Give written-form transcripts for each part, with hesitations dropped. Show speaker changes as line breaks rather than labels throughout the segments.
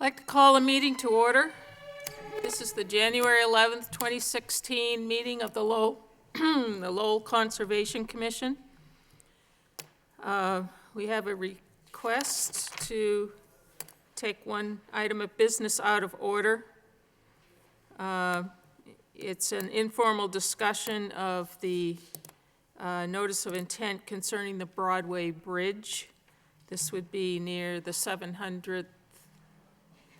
I'd like to call a meeting to order. This is the January 11th, 2016 meeting of the Lowell, the Lowell Conservation Commission. We have a request to take one item of business out of order. It's an informal discussion of the notice of intent concerning the Broadway Bridge. This would be near the 700th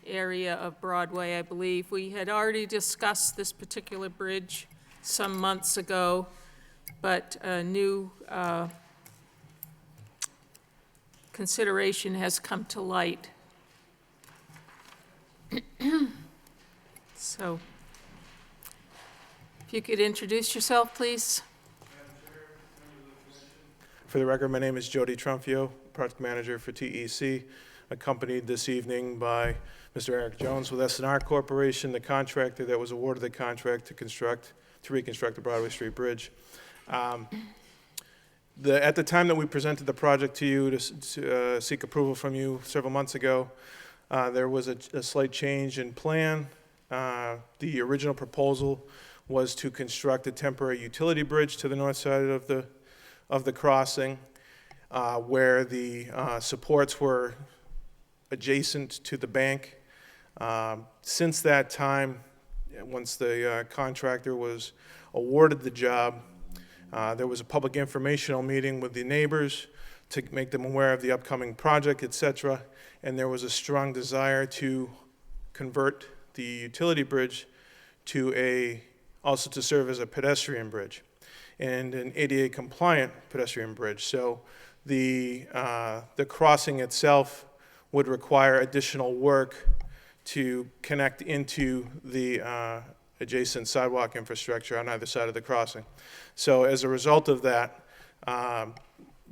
area of Broadway, I believe. We had already discussed this particular bridge some months ago, but a new consideration has come to light. So, if you could introduce yourself, please.
For the record, my name is Jody Trumfio, Project Manager for TEC, accompanied this evening by Mr. Eric Jones with S&R Corporation, the contractor that was awarded the contract to reconstruct the Broadway Street Bridge. At the time that we presented the project to you to seek approval from you several months ago, there was a slight change in plan. The original proposal was to construct a temporary utility bridge to the north side of the crossing, where the supports were adjacent to the bank. Since that time, once the contractor was awarded the job, there was a public informational meeting with the neighbors to make them aware of the upcoming project, etc. And there was a strong desire to convert the utility bridge also to serve as a pedestrian bridge and an ADA compliant pedestrian bridge. So the crossing itself would require additional work to connect into the adjacent sidewalk infrastructure on either side of the crossing. So as a result of that,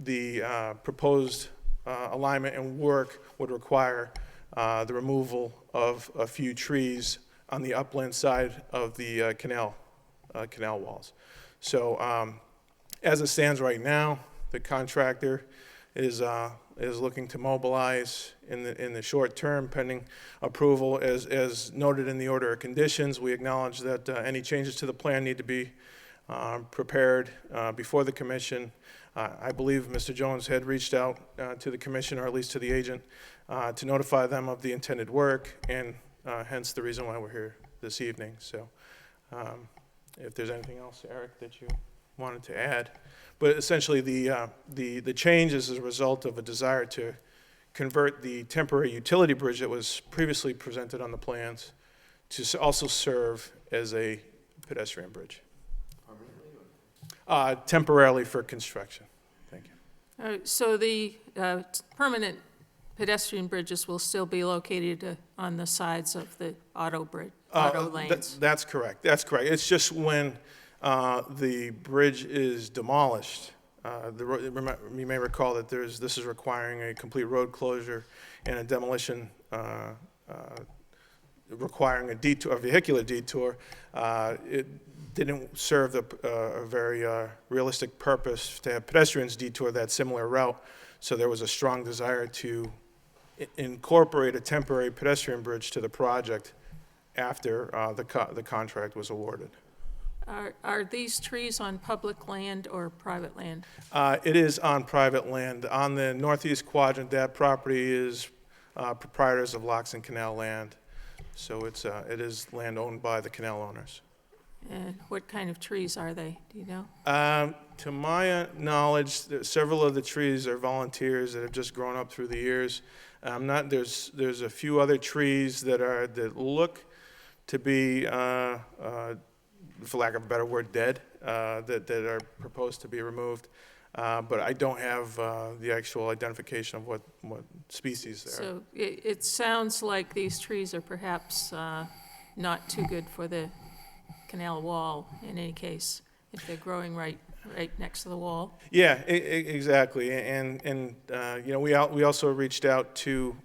the proposed alignment and work would require the removal of a few trees on the upland side of the canal walls. So as it stands right now, the contractor is looking to mobilize in the short term pending approval. As noted in the order of conditions, we acknowledge that any changes to the plan need to be prepared before the commission. I believe Mr. Jones had reached out to the commission, or at least to the agent, to notify them of the intended work, and hence the reason why we're here this evening. So if there's anything else, Eric, that you wanted to add. But essentially the change is as a result of a desire to convert the temporary utility bridge that was previously presented on the plans to also serve as a pedestrian bridge. Temporarily for construction. Thank you.
All right, so the permanent pedestrian bridges will still be located on the sides of the auto lanes?
That's correct. That's correct. It's just when the bridge is demolished, you may recall that this is requiring a complete road closure and a demolition requiring a vehicular detour. It didn't serve a very realistic purpose to have pedestrians detour that similar route, so there was a strong desire to incorporate a temporary pedestrian bridge to the project after the contract was awarded.
Are these trees on public land or private land?
It is on private land. On the northeast quadrant, that property is proprietors of Locks and Canal land. So it is land owned by the canal owners.
And what kind of trees are they? Do you know?
To my knowledge, several of the trees are volunteers that have just grown up through the years. There's a few other trees that look to be, for lack of a better word, dead, that are proposed to be removed. But I don't have the actual identification of what species they are.
So it sounds like these trees are perhaps not too good for the canal wall in any case, if they're growing right next to the wall.
Yeah, exactly. And you know, we also reached out to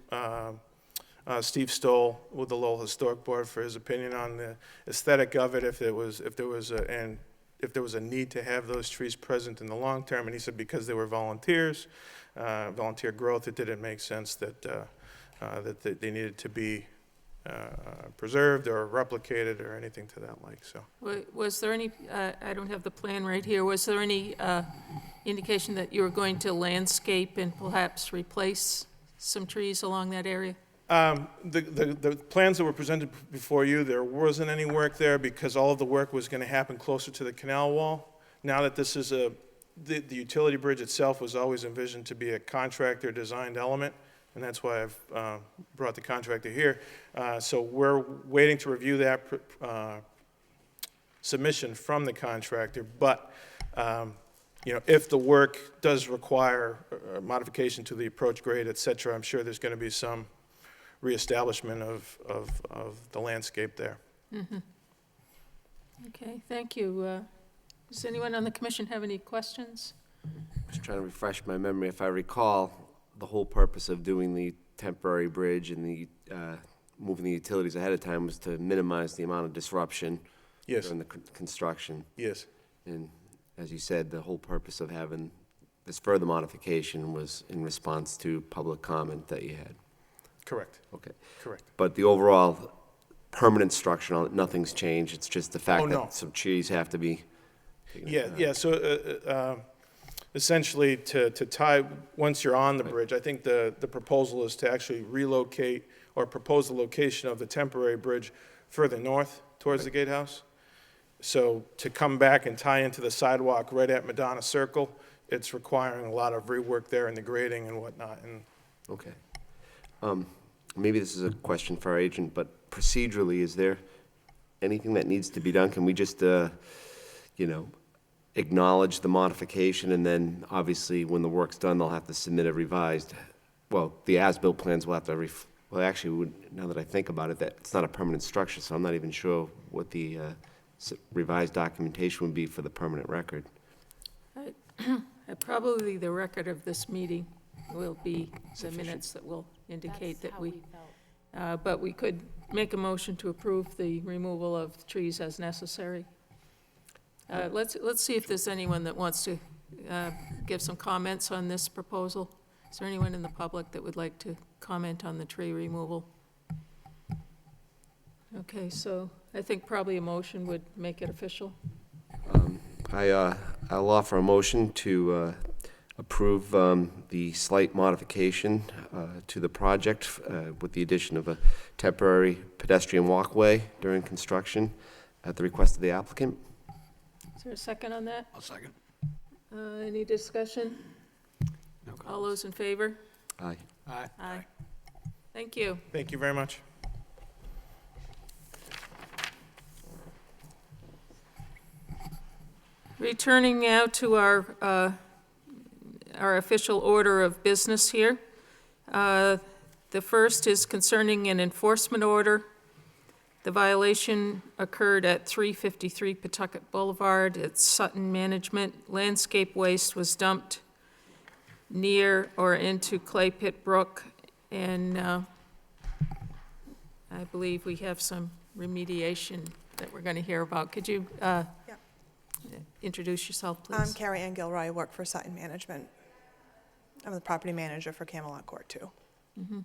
Steve Stoll with the Lowell Historic Board for his opinion on the aesthetic of it, if there was a need to have those trees present in the long term, and he said because they were volunteer growth, it didn't make sense that they needed to be preserved or replicated or anything to that like, so.
Was there any, I don't have the plan right here, was there any indication that you were going to landscape and perhaps replace some trees along that area?
The plans that were presented before you, there wasn't any work there because all of the work was going to happen closer to the canal wall. Now that this is the utility bridge itself was always envisioned to be a contractor-designed element, and that's why I've brought the contractor here. So we're waiting to review that submission from the contractor, but you know, if the work does require modification to the approach grade, et cetera, I'm sure there's going to be some reestablishment of the landscape there.
Mm-hmm. Okay, thank you. Does anyone on the commission have any questions?
Just trying to refresh my memory. If I recall, the whole purpose of doing the temporary bridge and the moving the utilities ahead of time was to minimize the amount of disruption
Yes.
during the construction.
Yes.
And as you said, the whole purpose of having this further modification was in response to public comment that you had.
Correct.
Okay.
Correct.
But the overall permanent structure, nothing's changed. It's just the fact
Oh, no.
that some trees have to be taken
Yeah,
out.
yeah, so essentially to tie, once you're on the bridge, I think the proposal is to actually relocate or propose the location of the temporary bridge further north towards the gatehouse. So to come back and tie into the sidewalk right at Madonna Circle, it's requiring a lot of rework there in the grading and whatnot. And
Okay. Maybe this is a question for our agent, but procedurally, is there anything that needs to be done? Can we just, you know, acknowledge the modification, and then obviously when the work's done, they'll have to submit a revised, well, the as-built plans will have to, well, actually, now that I think about it, that it's not a permanent structure, so I'm not even sure what the revised documentation would be for the permanent record.
Probably the record of this meeting will be the minutes that will indicate that we, but we could make a motion to approve the removal of the trees as necessary. Let's see if there's anyone that wants to give some comments on this proposal. Is there anyone in the public that would like to comment on the tree removal? Okay, so I think probably a motion would make it official.
I'll offer a motion to approve the slight modification to the project with the addition of a temporary pedestrian walkway during construction at the request of the applicant.
Is there a second on that?
I'll second.
Any discussion?
No
All those in favor?
Aye.
Aye.
Aye. Thank you.
thank you very much.
Returning now to our official order of business here. The first is concerning an enforcement order. The violation occurred at 353 Pawtucket Boulevard. It's Sutton Management. Landscape waste was dumped near or into Clay Pit Brook, and I believe we have some remediation that we're going to hear about. Could you introduce yourself, please?
I'm Carrie Ann Gilroy. I work for Sutton Management. I'm the property manager for Camelot Court, too.
Mm-hmm.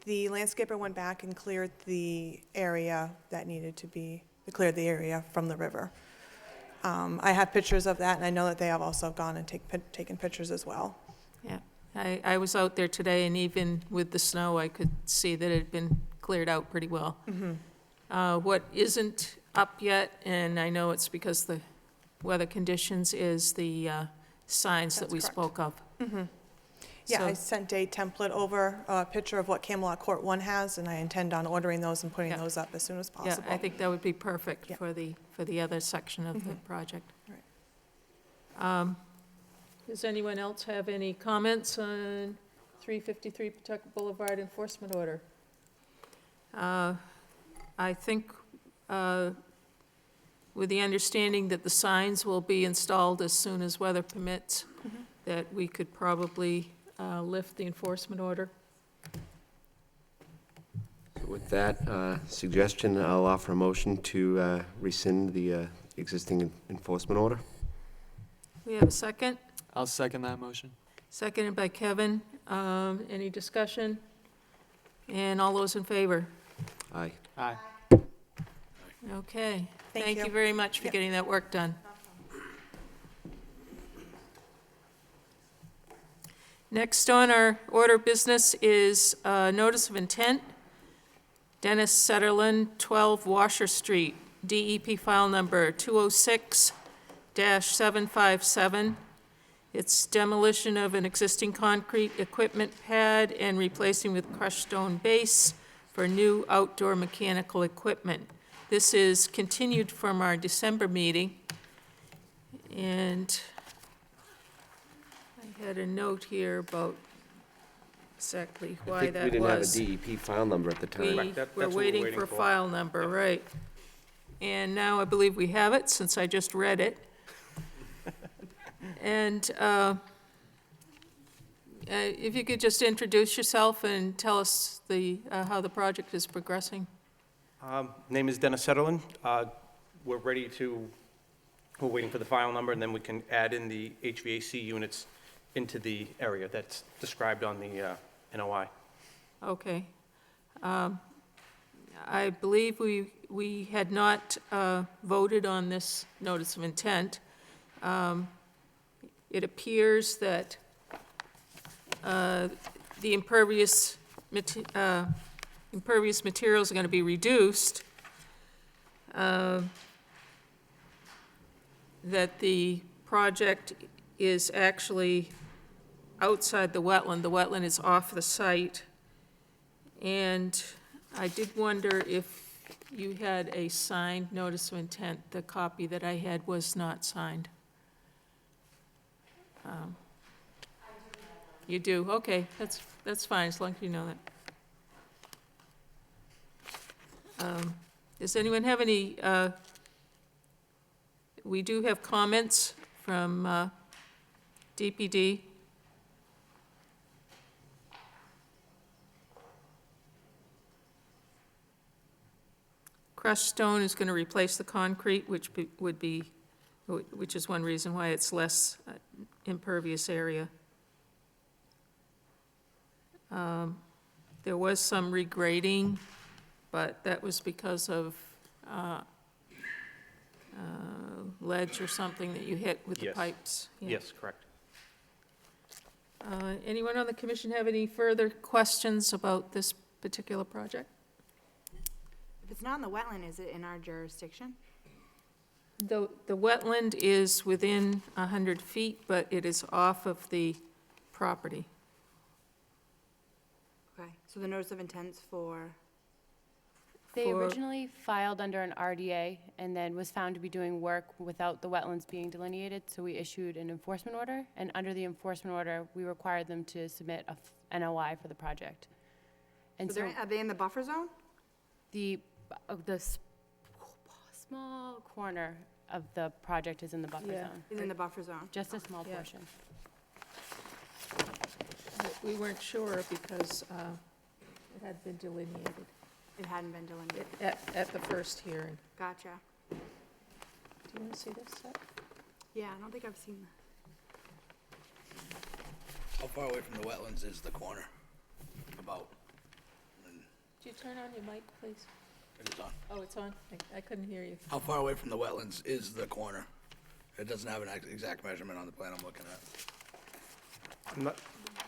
The landscaper went back and cleared the area that needed to be, cleared the area from the river. I have pictures of that, and I know that they have also gone and taken pictures as well.
Yeah, I was out there today, and even with the snow, I could see that it had been cleared out pretty well.
Mm-hmm.
What isn't up yet, and I know it's because the weather conditions, is the signs that
That's
we
correct.
spoke of.
Mm-hmm. Yeah, I
So-
sent a template over, a picture of what Camelot Court 1 has, and I intend on ordering those and putting
Yeah.
those up as soon as
Yeah,
possible.
I think that would be perfect
Yeah.
for the other section of the project.
Right.
Does anyone else have any comments on 353 Pawtucket Boulevard enforcement order? I think with the understanding that the signs will be installed as soon as weather permits, that we could probably lift the enforcement order.
So with that suggestion, I'll offer a motion to rescind the existing enforcement order.
We have a second?
I'll second that motion.
Seconded by Kevin. Any discussion? And all those in favor?
Aye.
Aye.
Okay.
Thank
Thank you
you.
very much for
Yep.
getting that work done. Next on our order of business is notice of intent. Dennis Setterlin, 12 Washer Street, DEP file number 206-757. It's demolition of an existing concrete equipment pad and replacing with crushed stone base for new outdoor mechanical equipment. This is continued from our December meeting, and I had a note here about exactly
I
why
think
that
we didn't have a
was.
DEP file number at the time.
We
Correct, that's
were
what we're
waiting
waiting
for a
for.
file number, right. And now I believe we have it, since I just read it. And if you could just introduce yourself and tell us how the project is progressing.
Name is Dennis Setterlin. We're waiting for the file number, and then we can add in the HVAC units into the area that's described on the NOI.
Okay. I believe we had not voted on this notice of intent. It appears that the impervious materials are going to be reduced, that the project is actually outside the wetland. The wetland is off the site. And I did wonder if you had a signed notice of intent. The copy that I had was not signed. You do, okay, that's fine, as long as you know that. Does anyone have any, we do have comments from DPD. Crushed stone is going to replace the concrete, which is one reason why it's less impervious area. There was some regrading, but that was because of ledge or something that you hit with the
Yes.
pipes. Yeah.
Yes, correct.
Anyone on the commission have any further questions about this particular project?
If it's not in the wetland, is it in our jurisdiction?
The wetland is within 100 feet, but it is off of the property.
Okay, so the notice of intents for,
They
For-
originally filed under an RDA and then was found to be doing work without the wetlands being delineated, so we issued an enforcement order, and under the enforcement order, we required them to submit a NOI for the project. And
so
so
are they in the buffer zone?
the small corner of the project is in the buffer
Yeah.
zone,
Is in the buffer zone?
just a small
Yeah.
portion.
But we weren't sure because it had been delineated
It hadn't been delineated.
at the first hearing.
Gotcha.
Do you want to see this set?
Yeah, I don't think I've seen
How far away from the wetlands is the corner? About,
Could you turn on your mic, please?
it is on.
Oh, it's on? I couldn't hear you.
How far away from the wetlands is the corner? It doesn't have an exact measurement on the plan I'm looking at.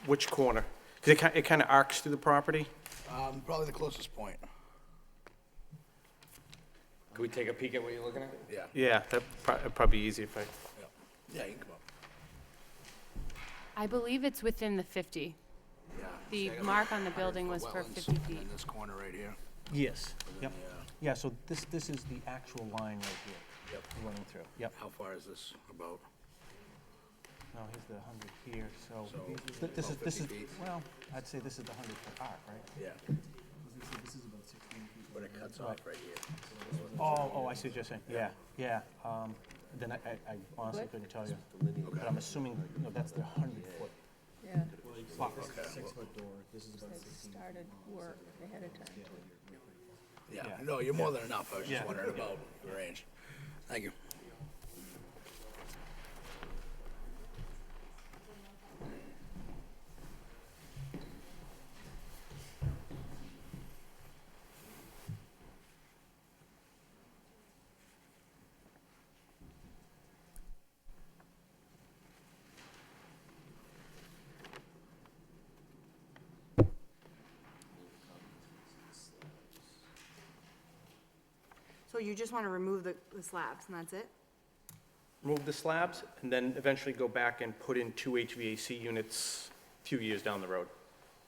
Which corner? Because it kind of arcs through the property.
Probably the closest point.
Can we take a peek at what you're looking at?
Yeah.
Yeah, that'd probably be easy if I,
Yeah, you can come up.
I believe it's within the 50.
Yeah.
The
See, I got
mark on the
100
building
foot
was for
wetlands,
50
and
feet.
then this corner right here.
Yes, yep.
Yeah.
Yeah, so this is the actual line right here.
Yep.
Running through, yep.
How far is this about?
No, here's the 100 here, so
So,
this is,
about 50 feet.
well, I'd say this is the 100-foot arc, right?
Yeah. But it cuts off right here.
Oh, I see what you're saying, yeah, yeah. Then I honestly couldn't tell you. But I'm assuming, no, that's the 100-foot
Yeah,
box.
they started work ahead of time.
Yeah,
Yeah.
no, you're more than enough. I was just
Yeah.
wondering about the range. Thank you.
So you just want to remove the slabs and that's it?
Remove the slabs, and then eventually go back and put in 2 HVAC units a few years down the road.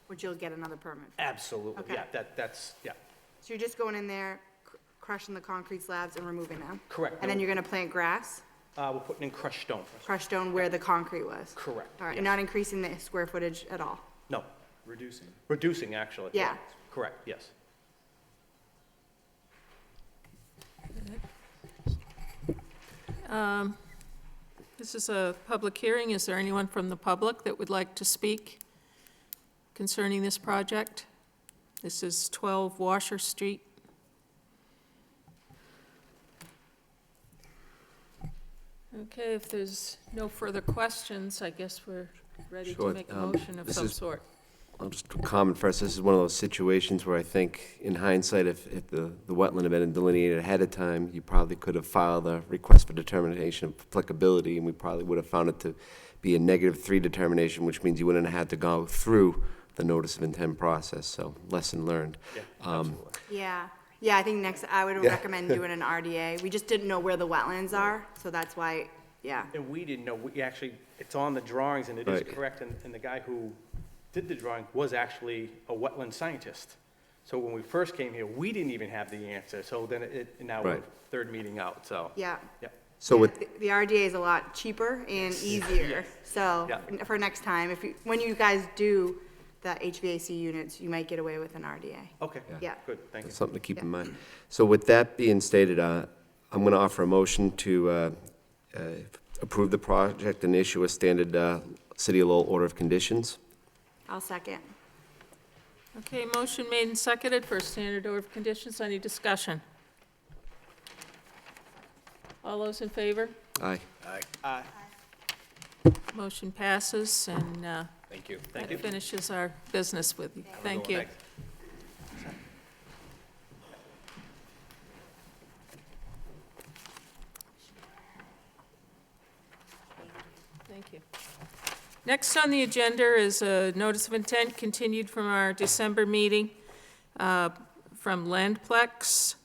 Which you'll get another permit?
Absolutely,
Okay.
yeah, that's, yeah,
So you're just going in there, crushing the concrete slabs and removing them?
correct.
And then you're going to plant grass,
We're putting in crushed stone.
crushed stone where the concrete was?
Correct.
All right,
yes.
you're not increasing the square footage at all?
No,
Reducing.
reducing, actually.
Yeah.
Correct, yes.
This is a public hearing. Is there anyone from the public that would like to speak concerning this project? This is 12 Washer Street. Okay, if there's no further questions, I guess we're ready to
Sure,
make a motion of
this
some
is-
sort.
I'll just comment first. This is one of those situations where I think, in hindsight, if the wetland had been delineated ahead of time, you probably could have filed a request for determination of applicability, and we probably would have found it to be a -3 determination, which means you wouldn't have had to go through the notice of intent process. So, lesson learned.
Yeah, absolutely.
Yeah, yeah, I think next, I would
Yeah.
recommend doing an RDA. We just didn't know where the wetlands are, so that's why, yeah.
And we didn't know, we actually, it's on the drawings, and it is
Right.
correct, and the guy who did the drawing was actually a wetland scientist. So when we first came here, we didn't even have the answer, so then now we're
Right.
third meeting out, so.
Yeah.
Yeah,
So
Yeah,
with,
the RDA is a lot cheaper and easier, so
Yeah.
for next time, when you guys do the HVAC units, you might get away with an RDA.
okay.
Yeah.
Good, thank you.
that's something to keep in
Yeah.
mind. So with that being stated, I'm going to offer a motion to approve the project and issue a standard City of Lowell order of conditions.
I'll second.
Okay, motion made and seconded for a standard order of conditions. Any discussion? All those in favor?
Aye.
Motion passes, and
Thank you.
that finishes our business with you. Thank you. Thank you. Next on the agenda is a notice of intent continued from our December meeting from Landplex.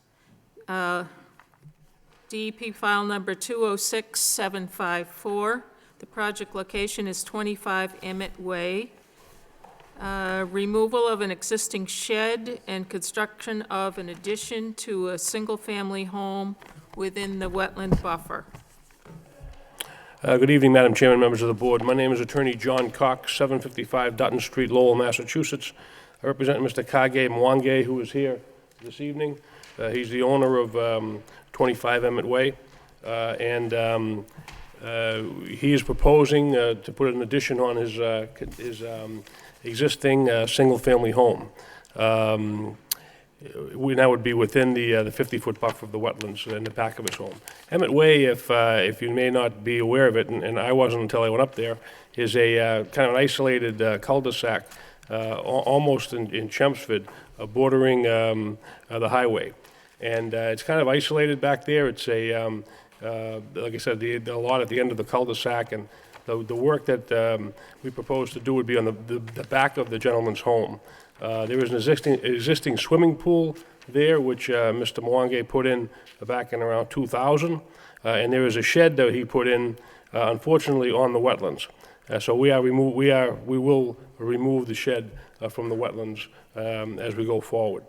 DEP file number 206754. The project location is 25 Emmett Way. Removal of an existing shed and construction of an addition to a single-family home within the wetland buffer.
Good evening, Madam Chairman, members of the board. My name is Attorney John Cox, 755 Dutton Street, Lowell, Massachusetts. I represent Mr. Kage Mwange, who is here this evening. He's the owner of 25 Emmett Way, and he is proposing to put an addition on his existing single-family home. That would be within the 50-foot buffer of the wetlands in the back of his home. Emmett Way, if you may not be aware of it, and I wasn't until I went up there, is a kind of an isolated cul-de-sac, almost in Chelmsford, bordering the highway. And it's kind of isolated back there. It's a, like I said, the lot at the end of the cul-de-sac, and the work that we propose to do would be on the back of the gentleman's home. There is an existing swimming pool there, which Mr. Mwange put in back in around 2000, and there is a shed that he put in, unfortunately, on the wetlands. So we will remove the shed from the wetlands as we go forward.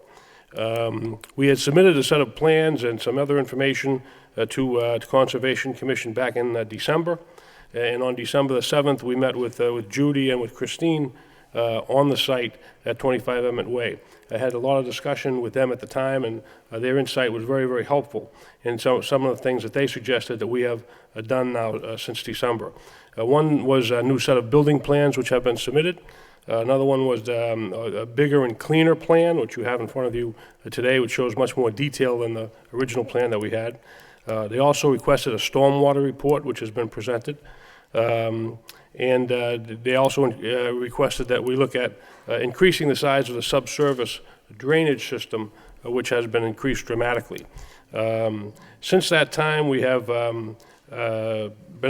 We had submitted a set of plans and some other information to Conservation Commission back in December, and on December the 7th, we met with Judy and with Christine on the site at 25 Emmett Way. I had a lot of discussion with them at the time, and their insight was very, very helpful. And so some of the things that they suggested that we have done now since December. One was a new set of building plans which have been submitted. Another one was a bigger and cleaner plan, which you have in front of you today, which shows much more detail than the original plan that we had. They also requested a stormwater report, which has been presented. And they also requested that we look at increasing the size of the subsurface drainage system, which has been increased dramatically. Since that time, we have been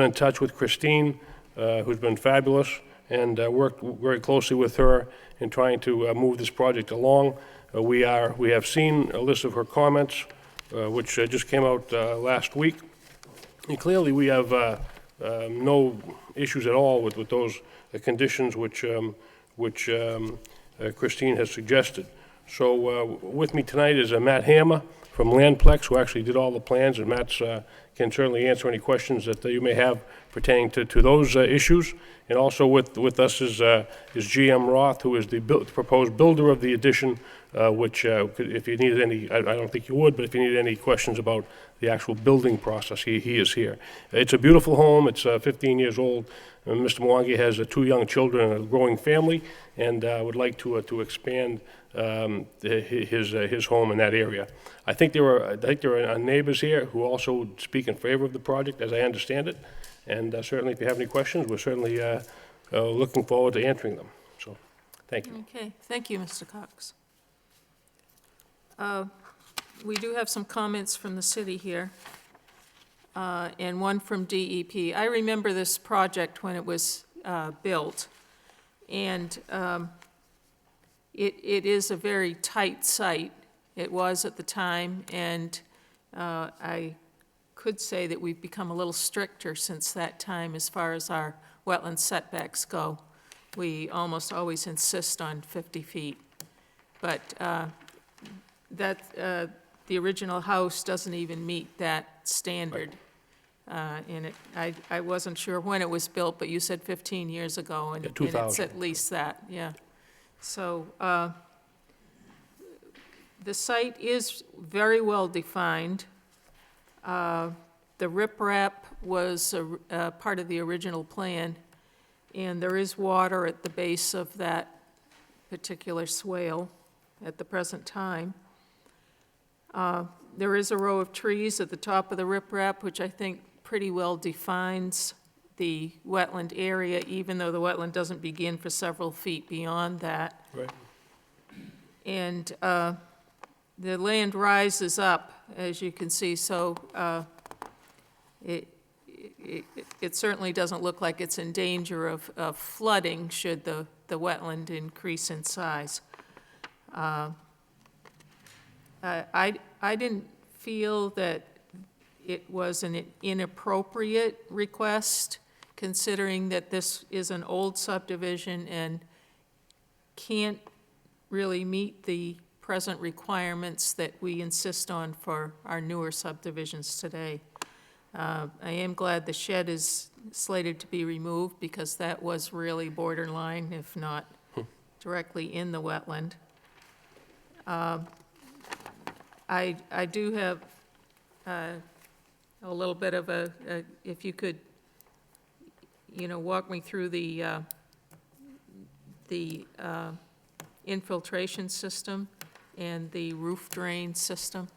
in touch with Christine, who's been fabulous, and worked very closely with her in trying to move this project along. We have seen a list of her comments, which just came out last week. And clearly, we have no issues at all with those conditions which Christine has suggested. So with me tonight is Matt Hammer from Landplex, who actually did all the plans, and Matt can certainly answer any questions that you may have pertaining to those issues. And also with us is GM Roth, who is the proposed builder of the addition, which if you needed any, I don't think you would, but if you needed any questions about the actual building process, he is here. It's a beautiful home. It's 15 years old. Mr. Mwangi has 2 young children and a growing family, and would like to expand his home in that area. I think there are neighbors here who also speak in favor of the project, as I understand it. And certainly, if you have any questions, we're certainly looking forward to answering them. So, thank you.
Okay, thank you, Mr. Cox. We do have some comments from the city here, and one from DEP. I remember this project when it was built, and it is a very tight site. It was at the time, and I could say that we've become a little stricter since that time as far as our wetland setbacks go. We almost always insist on 50 feet. But the original house doesn't even meet that standard. And I wasn't sure when it was built, but you said 15 years ago, and
Yeah,
and
2000.
it's at least that, yeah. So the site is very well defined. The riprap was a part of the original plan, and there is water at the base of that particular swale at the present time. There is a row of trees at the top of the riprap, which I think pretty well defines the wetland area, even though the wetland doesn't begin for several feet beyond that.
Right.
And the land rises up, as you can see, so it certainly doesn't look like it's in danger of flooding should the wetland increase in size. I didn't feel that it was an inappropriate request, considering that this is an old subdivision and can't really meet the present requirements that we insist on for our newer subdivisions today. I am glad the shed is slated to be removed, because that was really borderline, if not directly in the wetland. I do have a little bit of if you could, walk me through the infiltration system and the roof drain system.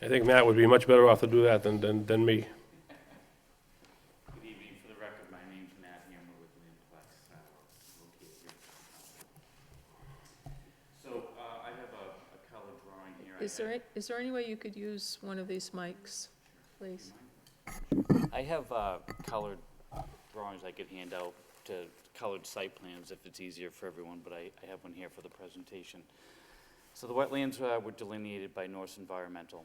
I think Matt would be much better off to do that than me.
Good evening. For the record, my name's Matt Hammer with Landplex, located here. So I have a color drawing here.
Is there any way you could use one of these mics, please?
I have colored drawings I could hand out to colored site plans if it's easier for everyone, but I have one here for the presentation. So the wetlands were delineated by Norse Environmental.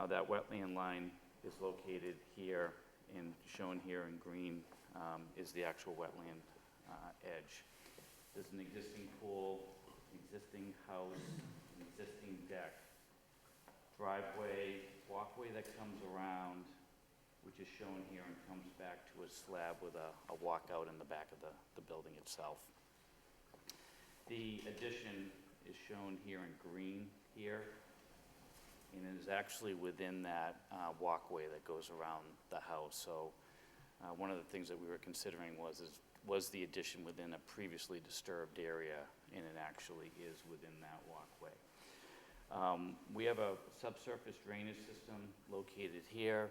That wetland line is located here, and shown here in green is the actual wetland edge. There's an existing pool, existing house, an existing deck, driveway, walkway that comes around, which is shown here and comes back to a slab with a walkout in the back of the building itself. The addition is shown here in green here, and it is actually within that walkway that goes around the house. So one of the things that we were considering was the addition within a previously disturbed area, and it actually is within that walkway. We have a subsurface drainage system located here.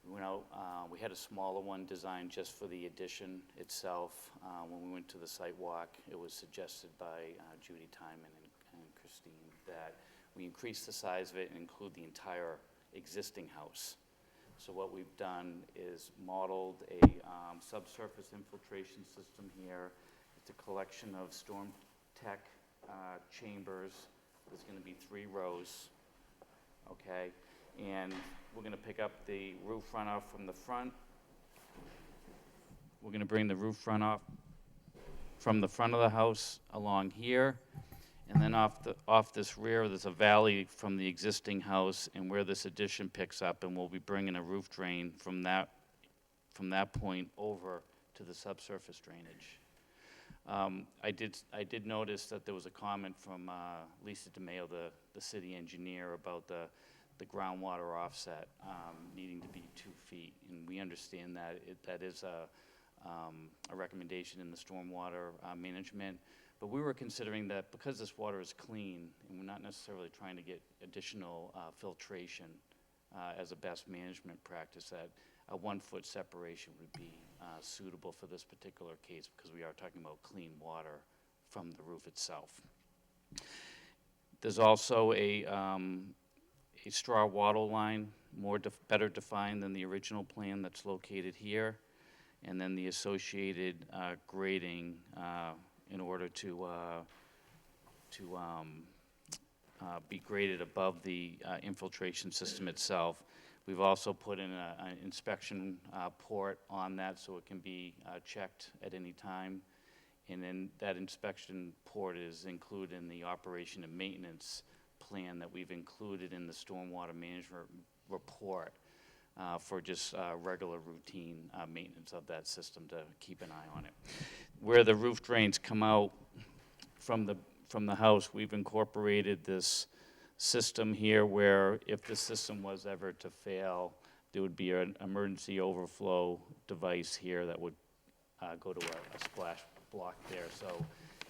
We had a smaller one designed just for the addition itself. When we went to the site walk, it was suggested by Judy Timon and Christine that we increase the size of it and include the entire existing house. So what we've done is modeled a subsurface infiltration system here. It's a collection of storm tech chambers. There's going to be 3 rows okay? And we're gonna pick up the roof runoff from the front. We're gonna bring the roof runoff from the front of the house along here, and then off this rear, there's a valley from the existing house and where this addition picks up, and we'll be bringing a roof drain from that point over to the subsurface drainage. I did notice that there was a comment from Lisa DeMayo, the city engineer, about the groundwater offset needing to be 2 feet, and we understand that that is a recommendation in the stormwater management. But we were considering that because this water is clean, and we're not necessarily trying to get additional filtration as a best management practice, that a 1-foot separation would be suitable for this particular case, because we are talking about clean water from the roof itself. There's also a straw wattle line, better defined than the original plan that's located here, and then the associated grading in order to be graded above the infiltration system itself. We've also put in an inspection port on that so it can be checked at any time. And then that inspection port is included in the operation and maintenance plan that we've included in the stormwater management report for just regular routine maintenance of that system to keep an eye on it. Where the roof drains come out from the house, we've incorporated this system here where if the system was ever to fail, there would be an emergency overflow device here that would go to a splash block there. So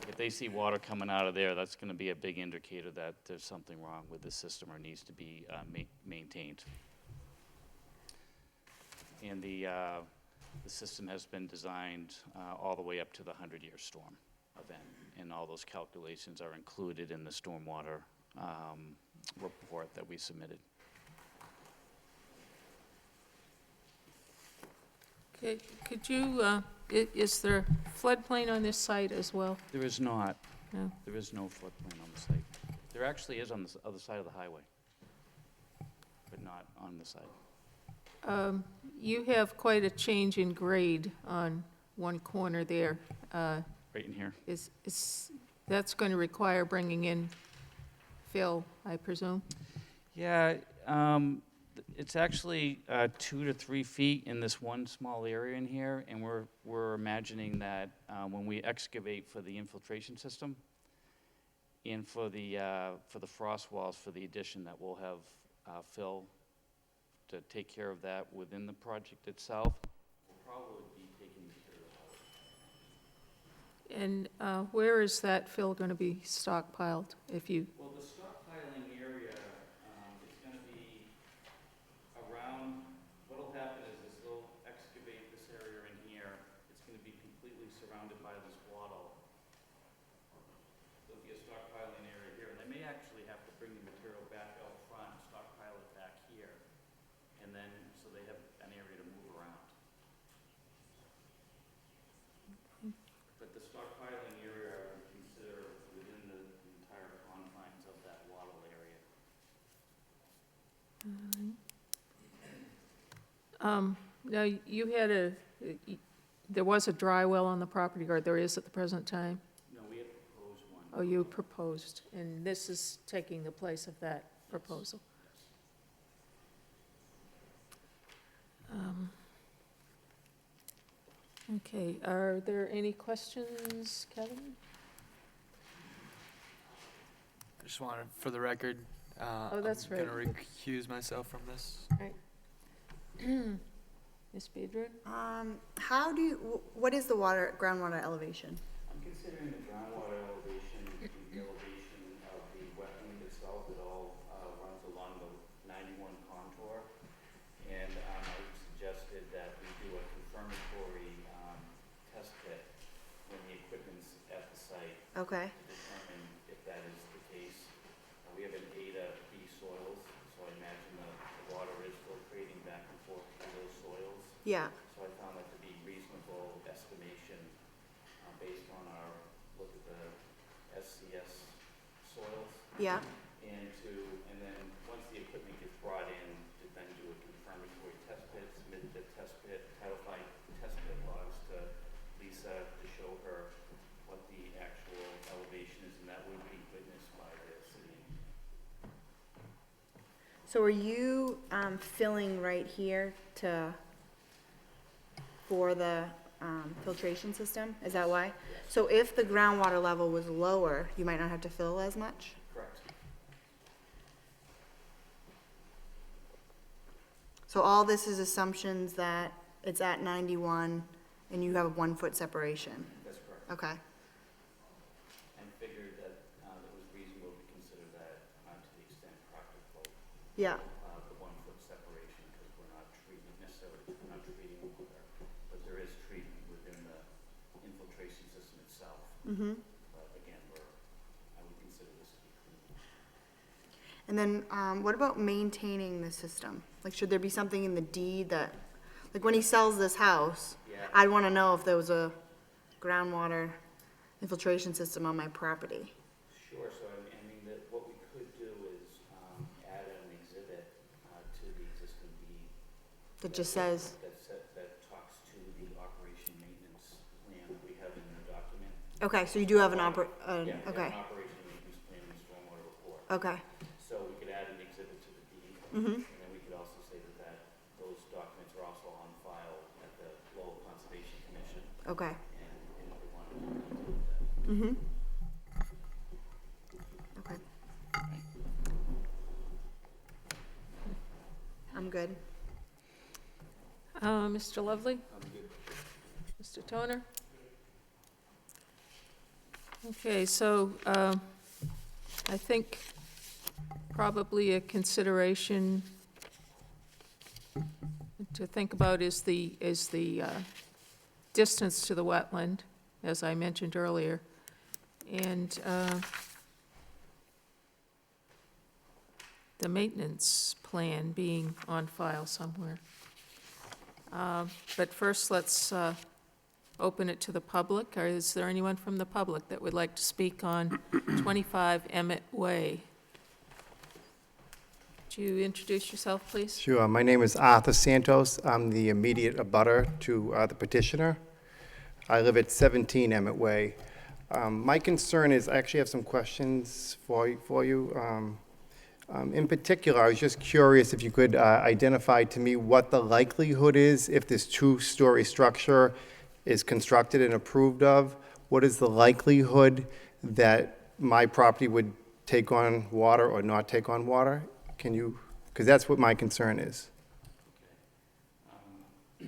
if they see water coming out of there, that's going to be a big indicator that there's something wrong with the system or needs to be maintained. And the system has been designed all the way up to the 100-year storm event, and all those calculations are included in the stormwater report that we submitted.
Okay, could you, is there floodplain on this site as well?
There is not.
No?
There is no floodplain on the site. There actually is on the other side of the highway, but not on the site.
You have quite a change in grade on one corner there.
Right in here.
That's going to require bringing in fill, I presume?
Yeah, it's actually 2 to 3 feet in this one small area in here, and we're imagining that when we excavate for the infiltration system and for the frost walls for the addition, that we'll have fill to take care of that within the project itself. We'll probably be taking material out.
And where is that fill going to be stockpiled if you?
Well, the stockpiling area is going to be around, what'll happen is they'll excavate this area in here. It's going to be completely surrounded by this wattle. There'll be a stockpiling area here, and they may actually have to bring the material back out front, stockpile it back here, and then, so they have an area to move around. But the stockpiling area, I would consider within the entire confines of that wattle area.
Now, you had there was a dry well on the property, or there is at the present time?
No, we have proposed one.
Oh, you proposed, and this is taking the place of that proposal? Okay, are there any questions, Kevin?
I just wanted, for the record,
Oh, that's
I'm gonna recuse myself from this.
Ms. Bedrin?
What is the groundwater elevation?
I'm considering the groundwater elevation and the elevation of the wetland itself. It all runs along the 91 contour. And I suggested that we do a confirmatory test pit when the equipment's at the site
Okay.
to determine if that is the case. We have an A to B soils, so I imagine the water is filtrating back and forth through those soils.
Yeah.
So I found that to be reasonable estimation based on our look at the SCS soils.
Yeah.
And then once the equipment gets brought in to then do a confirmatory test pit, submit the test pit, Title V test pit logs to Lisa to show her what the actual elevation is, and that would be witnessed by the city.
So are you filling right here for the filtration system? Is that why? So if the groundwater level was lower, you might not have to fill as much?
Correct.
So all this is assumptions that it's at 91 and you have a 1 foot separation?
That's correct.
Okay.
And figured that it was reasonable to consider that to the extent practical.
Yeah.
The 1 foot separation, because we're not treating water, but there is treatment within the infiltration system itself.
Mm-hmm.
But again, I would consider this to be clean.
And then what about maintaining the system? Like, should there be something in the deed that, like when he sells this house,
Yeah.
I'd want to know if there was a groundwater infiltration system on my property.
Sure, so I mean, what we could do is add an exhibit to the existing deed.
That just says,
That talks to the operation maintenance plan that we have in the document.
okay, so you do have an
Yeah, we have
okay,
an operation maintenance plan and stormwater report.
okay.
So we could add an exhibit to the deed.
Mm-hmm.
And then we could also say that those documents are also on file at the Lowell Conservation Commission.
Okay.
And if we wanted to do that.
Mm-hmm. Okay. I'm good.
Mr. Lovely? Mr. Toner? Okay, so I think probably a consideration to think about is the distance to the wetland, as I mentioned earlier, and the maintenance plan being on file somewhere. But first, let's open it to the public. Or is there anyone from the public that would like to speak on 25 Emmett Way? Would you introduce yourself, please?
Sure. My name is Arthur Santos. I'm the immediate abutter to the petitioner. I live at 17 Emmett Way. My concern is, I actually have some questions for you. In particular, I was just curious if you could identify to me what the likelihood is if this two-story structure is constructed and approved of. What is the likelihood that my property would take on water or not take on water? Can you, because that's what my concern is.
I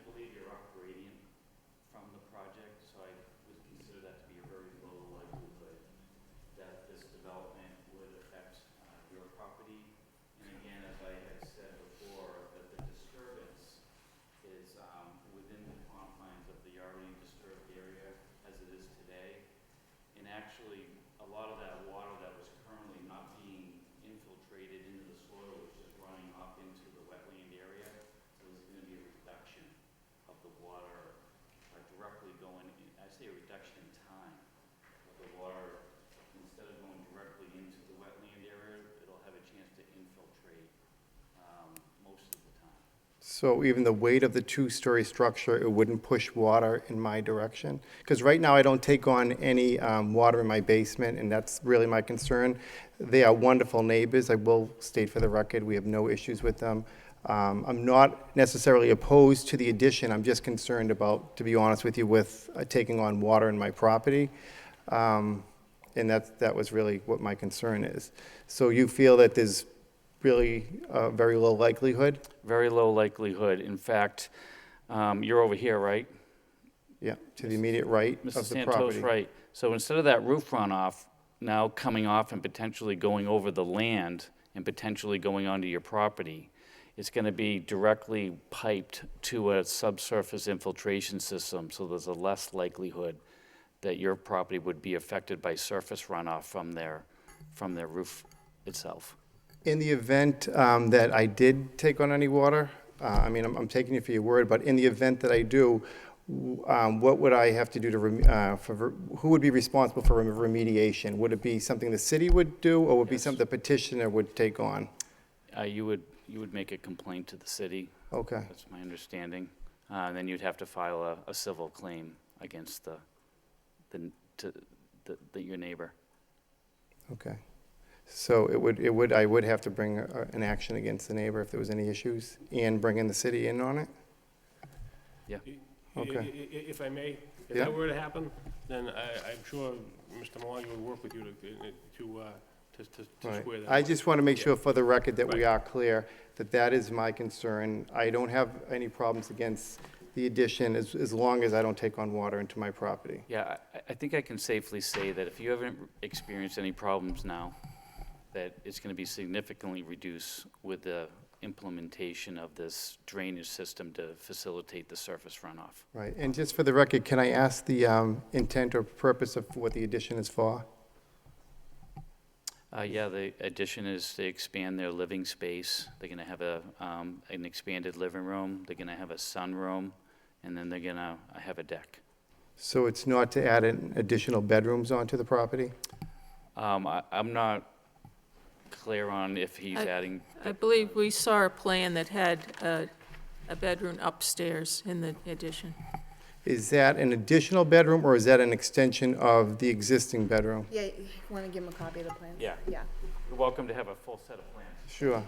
believe you're up gradient from the project, so I would consider that to be a very low likelihood that this development would affect your property. And again, as I had said before, that the disturbance is within the confines of the already disturbed area as it is today. And actually, a lot of that water that was currently not being infiltrated into the soil was just running off into the wetland area. So there's going to be a reduction of the water directly going, I say a reduction in time of the water. Instead of going directly into the wetland area, it'll have a chance to infiltrate most of the time.
So even the weight of the two-story structure, it wouldn't push water in my direction? Because right now I don't take on any water in my basement, and that's really my concern. They are wonderful neighbors. I will state for the record, we have no issues with them. I'm not necessarily opposed to the addition. I'm just concerned about, to be honest with you, with taking on water in my property. And that was really what my concern is. So you feel that there's really a very low likelihood?
Very low likelihood. In fact, you're over here, right?
Yeah, to the immediate right
Mr.
of the
Santos,
property.
right. So instead of that roof runoff now coming off and potentially going over the land and potentially going onto your property, it's going to be directly piped to a subsurface infiltration system, so there's a less likelihood that your property would be affected by surface runoff from their roof itself.
In the event that I did take on any water, I mean, I'm taking you for your word, but in the event that I do, what would I have to do to, who would be responsible for remediation? Would it be something the city would do, or would it be something the petitioner would take on?
You would make a complaint to the city,
Okay,
that's my understanding. And then you'd have to file a civil claim against your neighbor.
okay. So I would have to bring an action against the neighbor if there was any issues, and bringing the city in on it?
Yeah.
Okay.
If I may, if
Yeah.
that were to happen, then I'm sure Mr. Maloney would work with you to
Right.
square that.
I
away.
just want to make sure for the record that we
Right.
are clear, that that is my concern. I don't have any problems against the addition as long as I don't take on water into my property.
Yeah, I think I can safely say that if you haven't experienced any problems now, that it's going to be significantly reduced with the implementation of this drainage system to facilitate the surface runoff.
Right, and just for the record, can I ask the intent or purpose of what the addition is for?
Yeah, the addition is to expand their living space. They're going to have an expanded living room, they're going to have a sunroom, and then they're going to have a deck.
So it's not to add an additional bedrooms onto the property?
I'm not clear on if he's adding.
I believe we saw a plan that had a bedroom upstairs in the addition.
Is that an additional bedroom, or is that an extension of the existing bedroom?
Yeah, you want to give him a copy of the plan?
Yeah.
Yeah.
You're welcome to have a full set of plans.
Sure.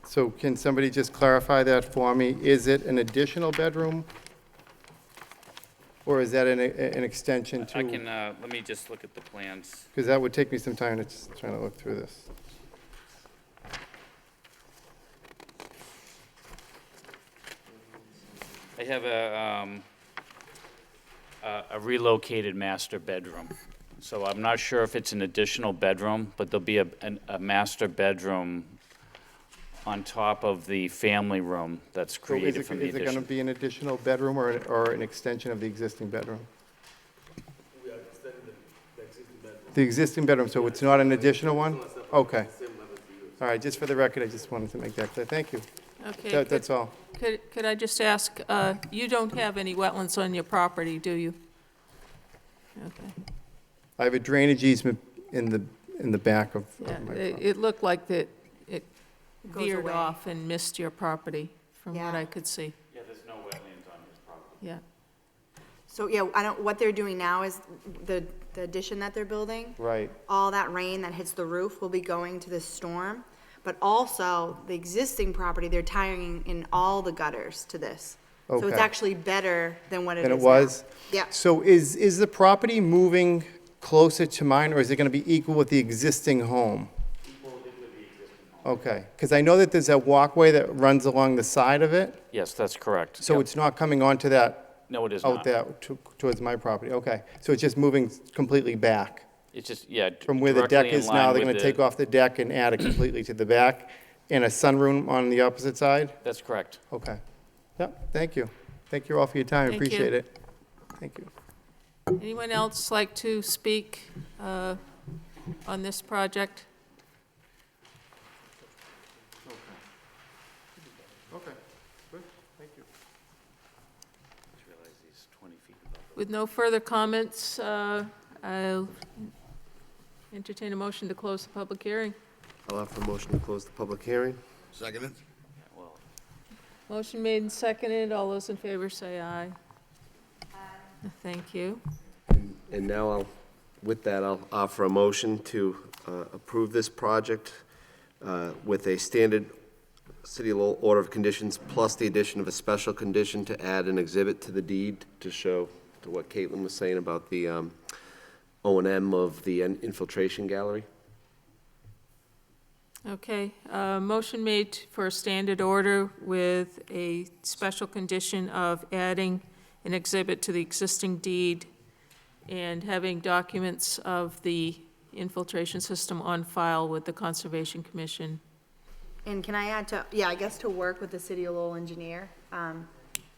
So can somebody just clarify that for me? Is it an additional bedroom? Or is that an extension to?
I can, let me just look at the plans.
Because that would take me some time to just try to look through this.
I have a relocated master bedroom. So I'm not sure if it's an additional bedroom, but there'll be a master bedroom on top of the family room that's created from the
Is it going to
addition.
be an additional bedroom or an extension of the existing bedroom? The existing bedroom, so it's not an additional one? Okay. All right, just for the record, I just wanted to make that clear. Thank you.
Okay.
That's all.
Could I just ask, you don't have any wetlands on your property, do you? Okay.
I have a drainage easement in the back of
Yeah,
my
it
property.
it looked like that it
Goes
veered
away.
off and missed your property, from what
Yeah.
I could see.
Yeah, there's no wetlands on his property.
Yeah.
So, yeah, what they're doing now is the addition that they're building,
Right.
all that rain that hits the roof will be going to this storm. But also, the existing property, they're tying in all the gutters to this. So it's
Okay.
actually better than what it is
Than it
now.
was?
Yeah.
So is the property moving closer to mine, or is it going to be equal with the existing home? Okay, because I know that there's a walkway that runs along the side of it,
Yes, that's correct.
so
Yep.
it's not coming onto that,
No, it is
out
not.
there towards my property? Okay, so it's just moving completely back?
It's just, yeah.
From where the deck
directly in
is now,
line
they're
with
going to
the-
take off the deck and add it completely to the back, and a sunroom on the opposite side?
That's correct.
Okay. Yep, thank you. Thank you all for your time,
Thank you.
appreciate it. Thank you.
Anyone else like to speak on this project?
Okay, good, thank you.
Just realized he's 20 feet above.
With no further comments, I'll entertain a motion to close the public hearing.
I'll offer a motion to close the public hearing.
Seconded?
Yeah, well,
Motion made and seconded. All those in favor say aye. Aye. Thank you.
And now with that, I'll offer a motion to approve this project with a standard City of Lowell order of conditions, plus the addition of a special condition to add an exhibit to the deed to show to what Caitlin was saying about the O&M of the infiltration gallery.
Okay, motion made for a standard order with a special condition of adding an exhibit to the existing deed and having documents of the infiltration system on file with the Conservation Commission.
And can I add to, yeah, I guess to work with the City of Lowell engineer,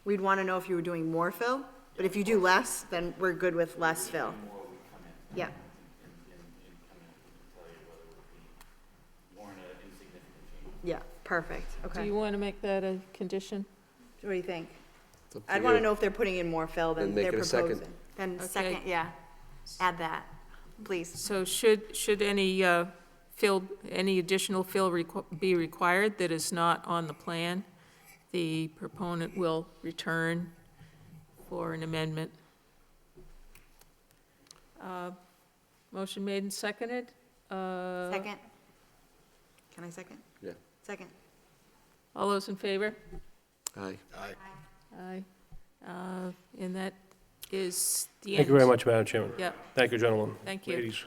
we'd want to know if you were doing more fill, but if you do less, then we're good with less fill. Yeah. Yeah, perfect,
Do
okay.
you want to make that a condition?
What do you think?
It's up to
I'd want to
you.
know if they're putting in more fill than
Then make
they're
it a second.
proposing. Then
Okay.
second, yeah, add that. please.
So should any any additional fill be required that is not on the plan, the proponent will return for an amendment. Motion made and seconded?
Second? Can I second?
Yeah.
Second.
All those in favor?
Aye.
Aye. And that is the end.
Thank you very much, Madam Chairman.
Yep,
Thank you, gentlemen.
Thank you.
Ladies.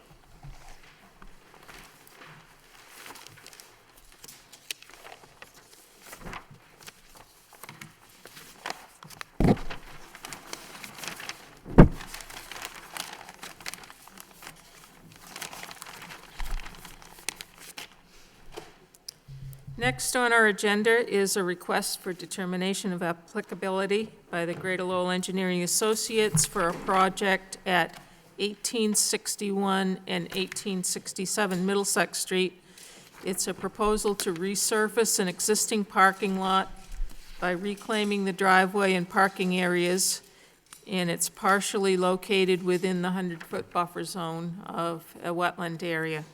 Next on our agenda is a request for determination of applicability by the Greater Lowell Engineering Associates for a project at 1861 and 1867 Middlesex Street. It's a proposal to resurface an existing parking lot by reclaiming the driveway and parking areas, and it's partially located within the 100-foot buffer zone of a wetland area.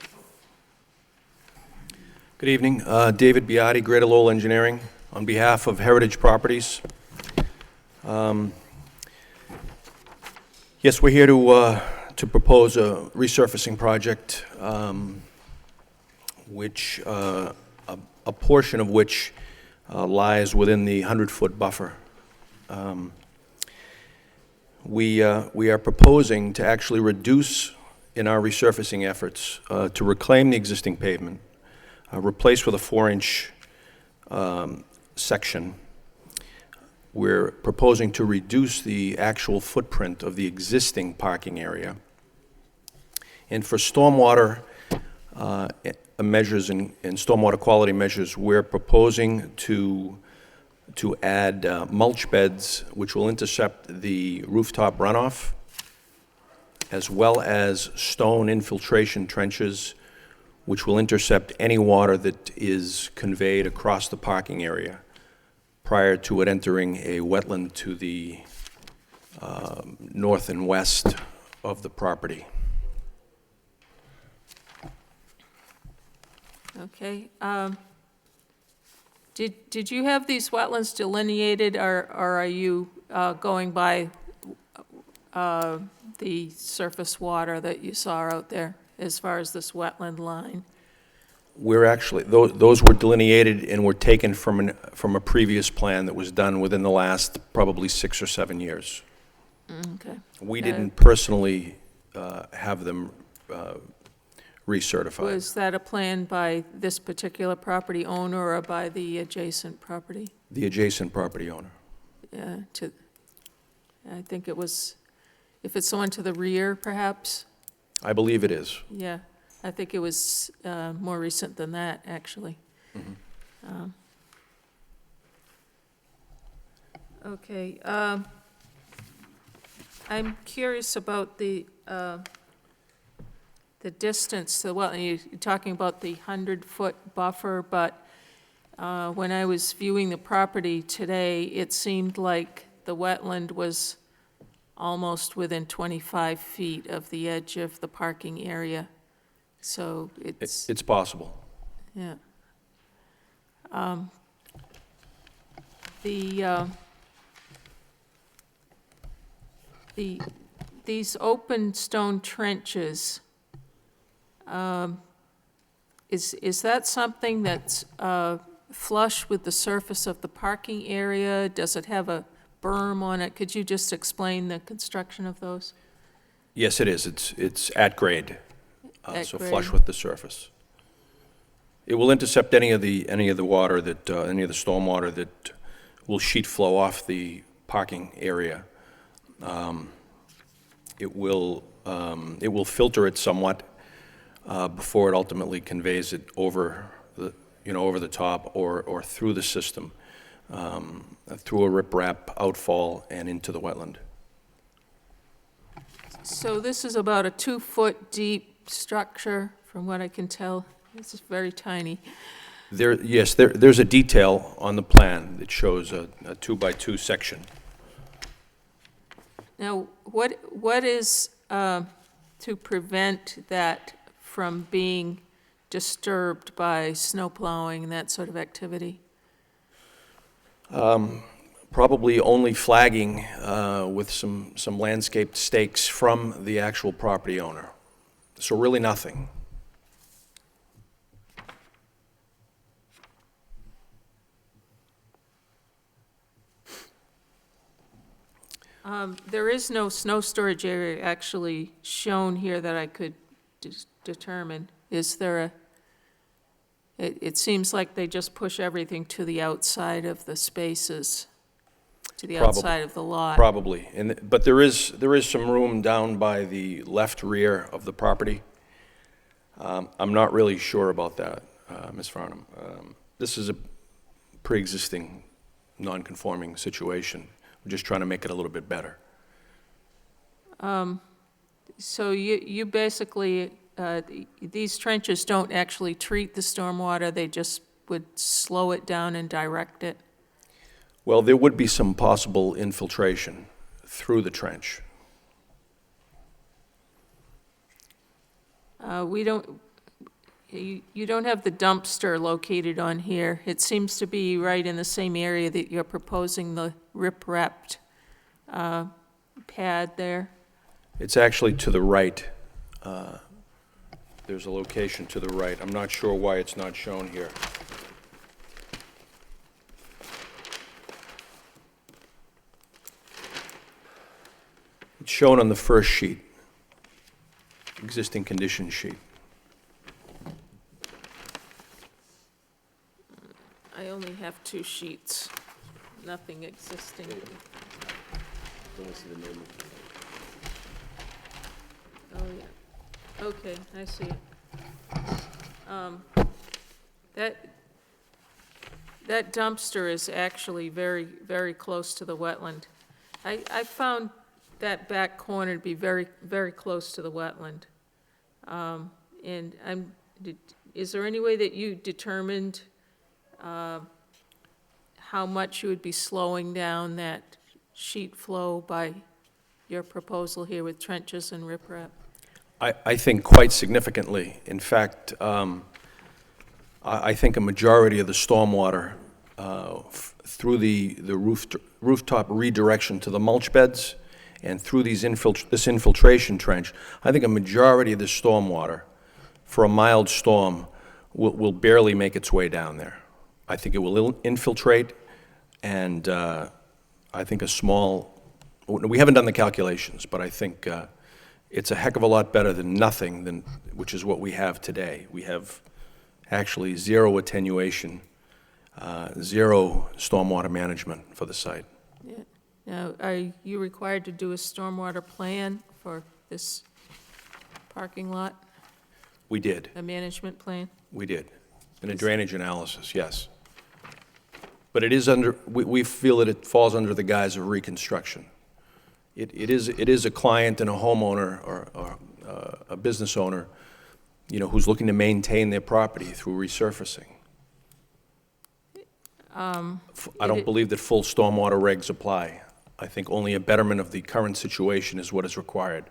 Good evening. David Biotti, Greater Lowell Engineering, on behalf of Heritage Properties. Yes, we're here to propose a resurfacing project, which a portion of which lies within the 100-foot buffer. We are proposing to actually reduce in our resurfacing efforts to reclaim the existing pavement, replaced with a 4-inch section. We're proposing to reduce the actual footprint of the existing parking area. And for stormwater measures and stormwater quality measures, we're proposing to add mulch beds, which will intercept the rooftop runoff, as well as stone infiltration trenches, which will intercept any water that is conveyed across the parking area prior to it entering a wetland to the north and west of the property.
Okay. Did you have these wetlands delineated, or are you going by the surface water that you saw out there as far as this wetland line?
We're actually, those were delineated and were taken from a previous plan that was done within the last probably 6 or 7 years.
Okay.
We didn't personally have them recertified.
Was that a plan by this particular property owner or by the adjacent property?
The adjacent property owner.
Yeah, I think it was, if it's the one to the rear, perhaps?
I believe it is.
Yeah, I think it was more recent than that, actually.
Mm-hmm.
Okay. I'm curious about the distance to the wetland. You're talking about the 100-foot buffer, but when I was viewing the property today, it seemed like the wetland was almost within 25 feet of the edge of the parking area. So
It's possible.
yeah. These open stone trenches, is that something that's flush with the surface of the parking area? Does it have a berm on it? Could you just explain the construction of those?
Yes, it is. It's at grade,
At
so
grade.
flush with the surface. It will intercept any of the water that any of the storm water that will sheet flow off the parking area. It will filter it somewhat before it ultimately conveys it over the top or through the system, through a riprap outfall and into the wetland.
So this is about a 2-foot deep structure, from what I can tell. This is very tiny.
There's a detail on the plan that shows a 2-by-2 section.
Now, what is, to prevent that from being disturbed by snow plowing and that sort of activity?
Probably only flagging with some landscaped stakes from the actual property owner. So really nothing.
There is no snow storage area actually shown here that I could determine. Is there a, it seems like they just push everything to the outside of the spaces, to the outside of the lot.
Probably, but there is some room down by the left rear of the property. I'm not really sure about that, Ms. Farnham. This is a pre-existing, non-conforming situation. We're just trying to make it a little bit better.
So you basically, these trenches don't actually treat the stormwater, they just would slow it down and direct it?
Well, there would be some possible infiltration through the trench.
You don't have the dumpster located on here. It seems to be right in the same area that you're proposing the rip-wrapped pad there.
It's actually to the right. There's a location to the right. I'm not sure why it's not shown here. It's shown on the first sheet, existing condition sheet.
I only have 2 sheets, nothing existing. Oh, yeah. Okay, I see it. That dumpster is actually very, very close to the wetland. I found that back corner to be very, very close to the wetland. And is there any way that you determined how much you would be slowing down that sheet flow by your proposal here with trenches and riprap?
I think quite significantly. In fact, I think a majority of the stormwater through the rooftop redirection to the mulch beds and through this infiltration trench, I think a majority of the stormwater for a mild storm will barely make its way down there. I think it will infiltrate, and I think we haven't done the calculations, but I think it's a heck of a lot better than nothing, which is what we have today. We have actually zero attenuation, zero stormwater management for the site.
Yeah. Now, are you required to do a stormwater plan for this parking lot?
We did.
A management plan?
We did. And a drainage analysis, yes. But it is we feel that it falls under the guise of reconstruction. It is a client and a homeowner or a business owner, who's looking to maintain their property through resurfacing. I don't believe that full stormwater regs apply. I think only a betterment of the current situation is what is required.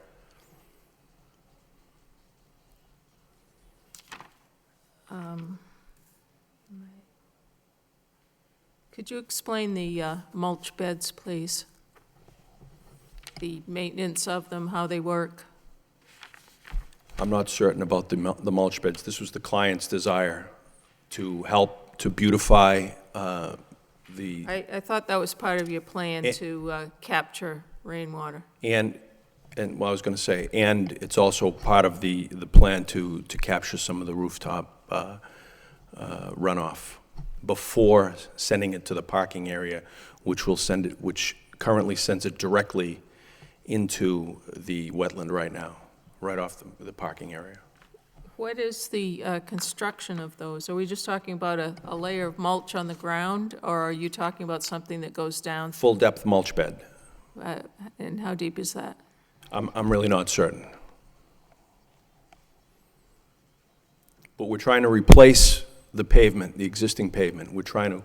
Could you explain the mulch beds, please? The maintenance of them, how they work?
I'm not certain about the mulch beds. This was the client's desire to help to beautify the...
I thought that was part of your plan to capture rainwater.
And well, I was going to say, and it's also part of the plan to capture some of the rooftop runoff before sending it to the parking area, which currently sends it directly into the wetland right now, right off the parking area.
What is the construction of those? Are we just talking about a layer of mulch on the ground, or are you talking about something that goes down?
Full depth mulch bed.
And how deep is that?
I'm really not certain. But we're trying to replace the pavement, the existing pavement. We're trying to,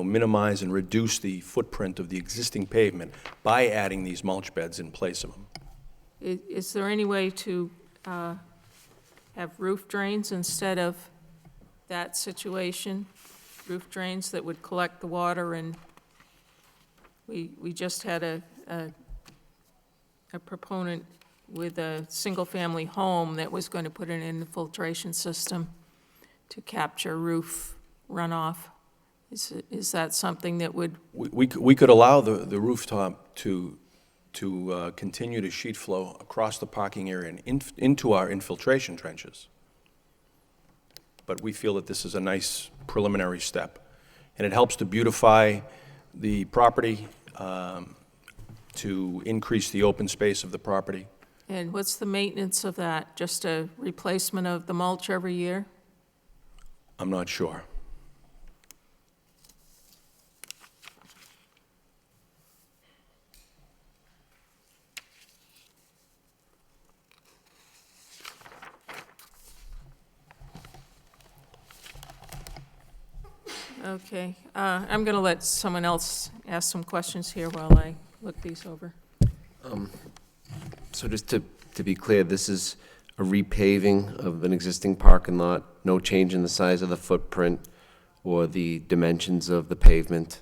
minimize and reduce the footprint of the existing pavement by adding these mulch beds in place of them.
Is there any way to have roof drains instead of that situation? Roof drains that would collect the water, and we just had a proponent with a single-family home that was going to put in an infiltration system to capture roof runoff. Is that something that would,
We could allow the rooftop to continue to sheet flow across the parking area and into our infiltration trenches. But we feel that this is a nice preliminary step, and it helps to beautify the property, to increase the open space of the property.
and what's the maintenance of that? Just a replacement of the mulch every year?
I'm not sure.
Okay, I'm going to let someone else ask some questions here while I look these over.
So just to be clear, this is a repaving of an existing parking lot, no change in the size of the footprint or the dimensions of the pavement?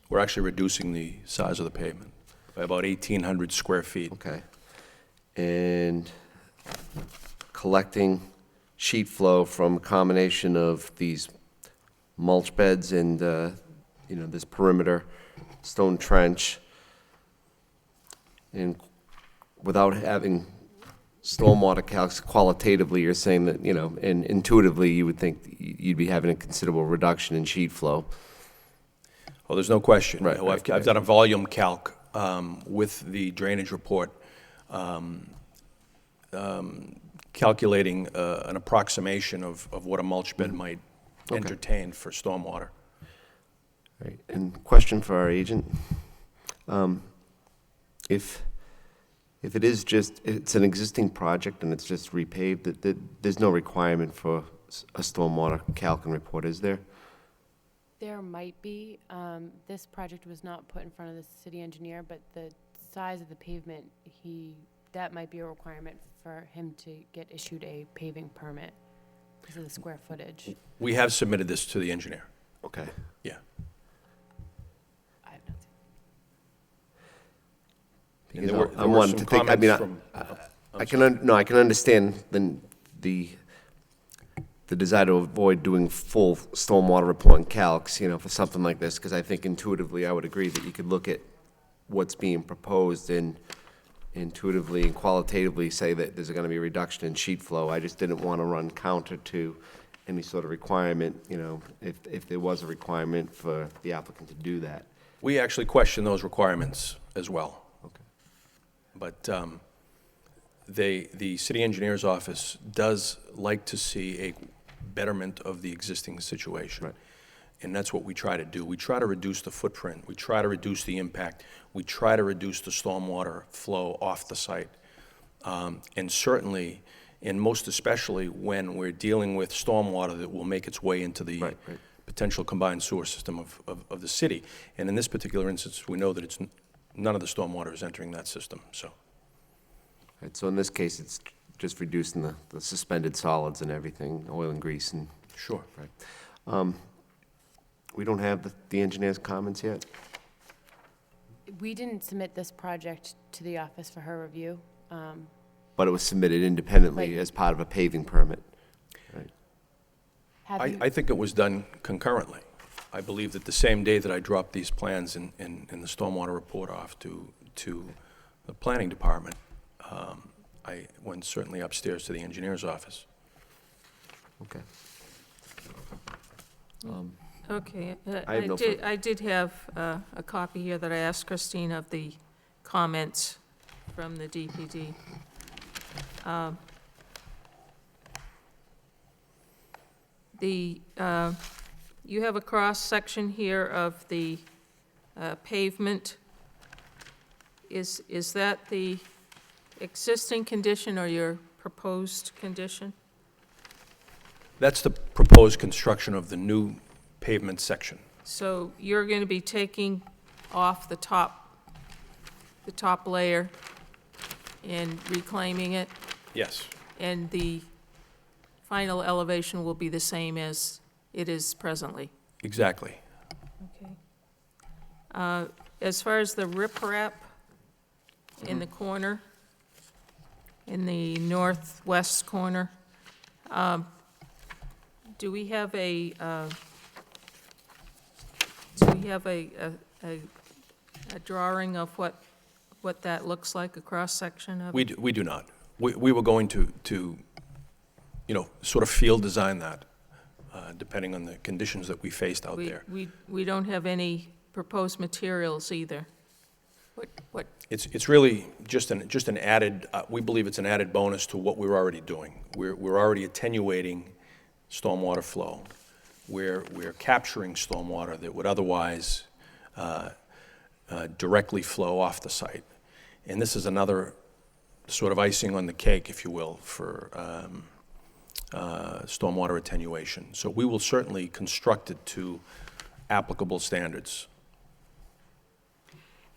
We're actually reducing the size of the pavement by about 1,800 square feet.
Okay. And collecting sheet flow from a combination of these mulch beds and, this perimeter stone trench, and without having stormwater calcs qualitatively, you're saying that, and intuitively, you would think you'd be having a considerable reduction in sheet flow.
Well, there's no question.
Right,
I've done a volume calc with the drainage report, calculating an approximation of what a mulch bed might entertain for stormwater.
Right. And question for our agent. If it is it's an existing project and it's just repaved, there's no requirement for a stormwater calc and report, is there?
There might be. This project was not put in front of the city engineer, but the size of the pavement, that might be a requirement for him to get issued a paving permit because of the square footage.
We have submitted this to the engineer.
Okay.
Yeah.
I have not seen.
And there were
I'm wanting
some
to think,
comments from...
I can understand the desire to avoid doing full stormwater report and calcs, for something like this, because I think intuitively I would agree that you could look at what's being proposed and intuitively and qualitatively say that there's going to be a reduction in sheet flow. I just didn't want to run counter to any sort of requirement, if there was a requirement for the applicant to do that.
We actually question those requirements as well.
Okay.
But the city engineer's office does like to see a betterment of the existing situation.
Right.
And that's what we try to do. We try to reduce the footprint. We try to reduce the impact. We try to reduce the stormwater flow off the site. And certainly, and most especially when we're dealing with stormwater that will make its way into the
Right.
potential combined sewer system of the city. And in this particular instance, we know that none of the stormwater is entering that system, so.
Right, so in this case, it's just reducing the suspended solids and everything, oil and grease and.
Sure.
Right. We don't have the engineer's comments yet?
We didn't submit this project to the office for her review.
But it was submitted independently
Right.
as part of a paving permit. Right.
I think it was done concurrently. I believe that the same day that I dropped these plans in the stormwater report off to the planning department, I went certainly upstairs to the engineer's office.
Okay.
Okay,
I have no
I did have a copy here that I asked Christine of the comments from the DPD. You have a cross-section here of the pavement. Is that the existing condition or your proposed condition?
That's the proposed construction of the new pavement section.
So you're going to be taking off the top layer and reclaiming it,
Yes.
and the final elevation will be the same as it is presently.
Exactly.
Okay. As far as the riprap in the corner, in the northwest corner, do we have a drawing of what that looks like, a cross-section of it?
We do not. We were going to, you know, sort of field design that, depending on the conditions that we faced out there.
We don't have any proposed materials either. What,
It's really just an added, we believe it's an added bonus to what we're already doing. We're already attenuating stormwater flow. We're capturing stormwater that would otherwise directly flow off the site. And this is another sort of icing on the cake, if you will, for stormwater attenuation. So we will certainly construct it to applicable standards.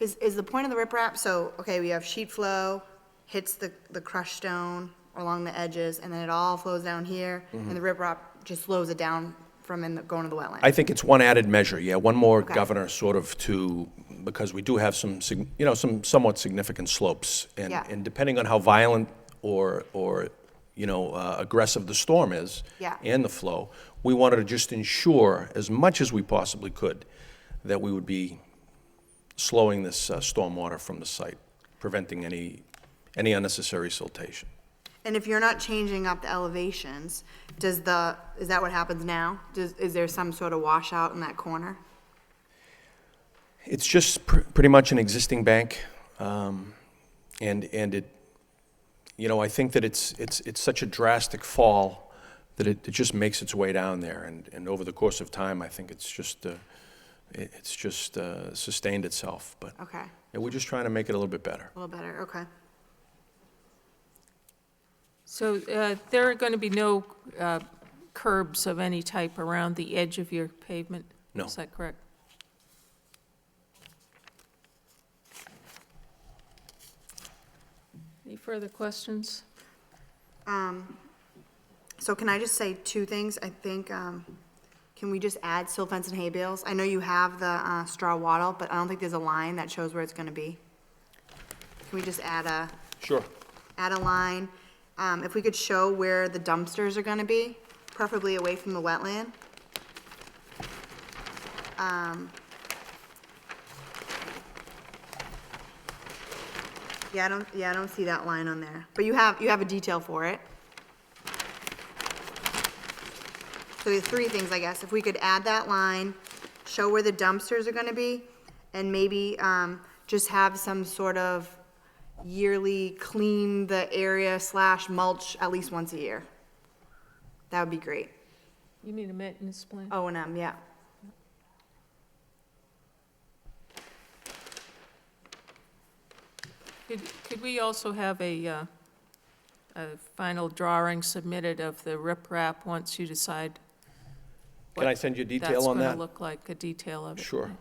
Is the point of the riprap, so, okay, we have sheet flow, hits the crushed stone along the edges, and then it all flows down here, and the riprap just slows it down from going to the wetland?
I think it's one added measure, yeah, one more
Okay.
governor sort of to, because we do have some somewhat significant slopes.
Yeah.
And depending on how violent or aggressive the storm is.
Yeah.
And the flow, we wanted to just ensure, as much as we possibly could, that we would be slowing this stormwater from the site, preventing any unnecessary siltation.
And if you're not changing up the elevations, is that what happens now? Is there some sort of washout in that corner?
It's just pretty much an existing bank, and it, I think that it's such a drastic fall that it just makes its way down there, and over the course of time, I think it's just sustained itself. But
Okay,
yeah, we're just trying to make it a little bit better.
a little better, okay.
So there are going to be no curbs of any type around the edge of your pavement?
No.
Is that correct? Any further questions?
So can I just say two things? I think, can we just add silt fence and hay bales? I know you have the straw wattle, but I don't think there's a line that shows where it's gonna be. Can we just add a
Sure.
line? If we could show where the dumpsters are gonna be, preferably away from the wetland. Yeah, I don't see that line on there, but you have a detail for it. So the three things, I guess, if we could add that line, show where the dumpsters are gonna be, and maybe, just have some sort of yearly clean the area / mulch at least once a year. That would be great.
You mean a maintenance plan?
O&M, yeah.
Could we also have a final drawing submitted of the riprap once you decide
Can I send you a detail
that's
on
going
that?
to look like, a detail of it?
Sure.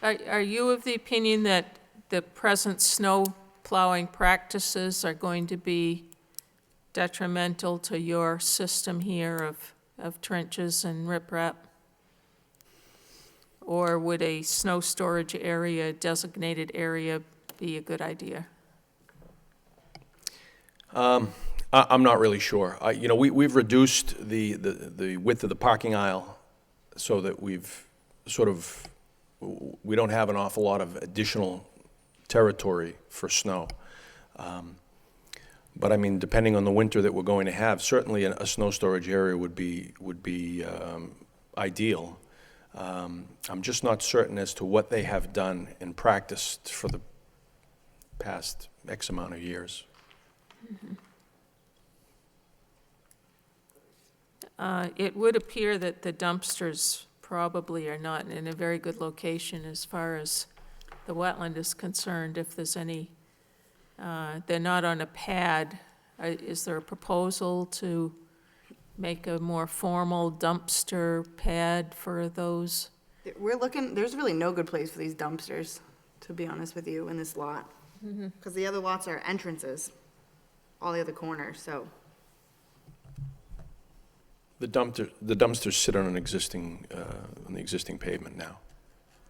Are you of the opinion that the present snow plowing practices are going to be detrimental to your system here of trenches and riprap? Or would a snow storage area, designated area, be a good idea?
I'm not really sure. We've reduced the width of the parking aisle so that we don't have an awful lot of additional territory for snow. But I mean, depending on the winter that we're going to have, certainly a snow storage area would be ideal. I'm just not certain as to what they have done in practice for the past X amount of years.
It would appear that the dumpsters probably are not in a very good location as far as the wetland is concerned, if there's any, they're not on a pad Is there a proposal to make a more formal dumpster pad for those?
We're looking, there's really no good place for these dumpsters, to be honest with you, in this lot. Because the other lots are entrances, all the other corners, so.
The dumpsters sit on the existing pavement now,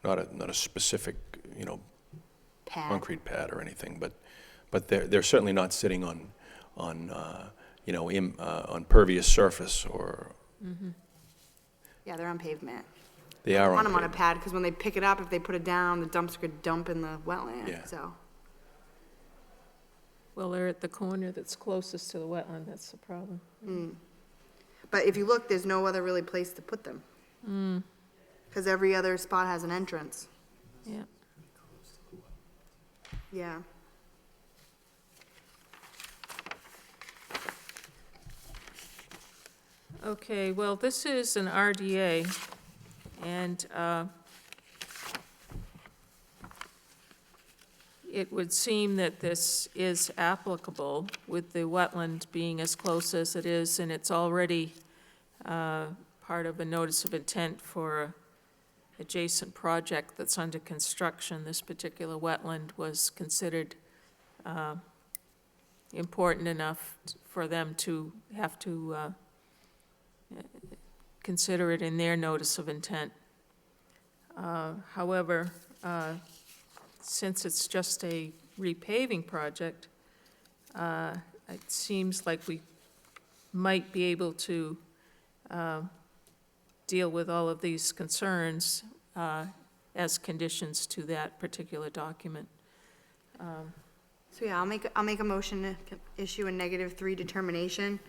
not a specific,
Pad.
concrete pad or anything, but they're certainly not sitting on pervious surface or,
Yeah, they're on pavement.
they are
I want
on
them on a
pavement.
pad, because when they pick it up, if they put it down, the dumpster could dump in the wetland,
Yeah.
so.
Well, they're at the corner that's closest to the wetland, that's the problem.
But if you look, there's no other really place to put them. Because every other spot has an entrance.
Yeah.
Yeah.
Okay, well, this is an RDA, and it would seem that this is applicable with the wetland being as close as it is, and it's already part of a notice of intent for a adjacent project that's under construction. This particular wetland was considered important enough for them to have to consider it in their notice of intent. However, since it's just a repaving project, it seems like we might be able to deal with all of these concerns as conditions to that particular document.
So yeah, I'll make a motion to issue a -3 determination,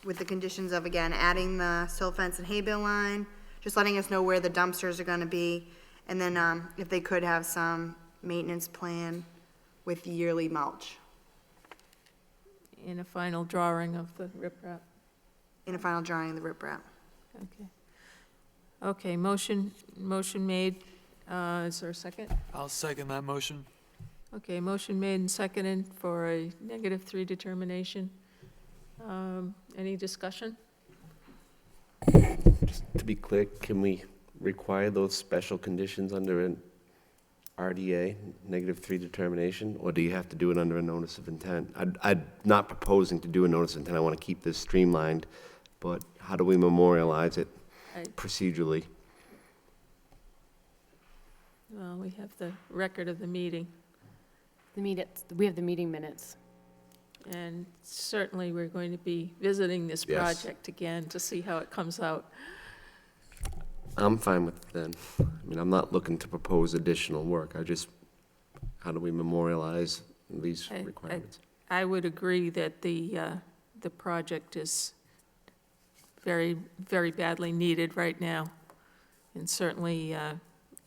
with the conditions of, again, adding the silt fence and hay bale line, just letting us know where the dumpsters are gonna be, and then, if they could have some maintenance plan with yearly mulch,
In a final drawing of the riprap.
in a final drawing of the riprap.
Okay. Okay, motion made. Is there a second?
I'll second that motion.
Okay, motion made and seconded for a -3 determination. Any discussion?
To be clear, can we require those special conditions under an RDA, -3 determination, or do you have to do it under a notice of intent? I'm not proposing to do a notice of intent, I want to keep this streamlined, but how do we memorialize it procedurally?
Well, we have the record of the meeting,
We have the meeting minutes.
and certainly we're going to be visiting this
Yes.
project again to see how it comes out.
I'm fine with it then. I mean, I'm not looking to propose additional work, how do we memorialize these requirements?
I would agree that the project is very, very badly needed right now. And certainly,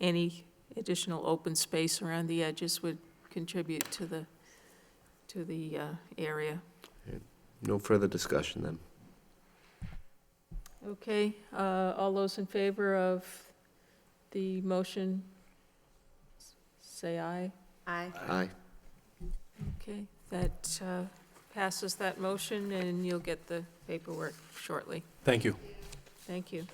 any additional open space around the edges would contribute to the area.
No further discussion then.
Okay, all those in favor of the motion, say aye.
Aye.
Aye.
Okay, that passes that motion, and you'll get the paperwork shortly.
Thank you.
Thank you.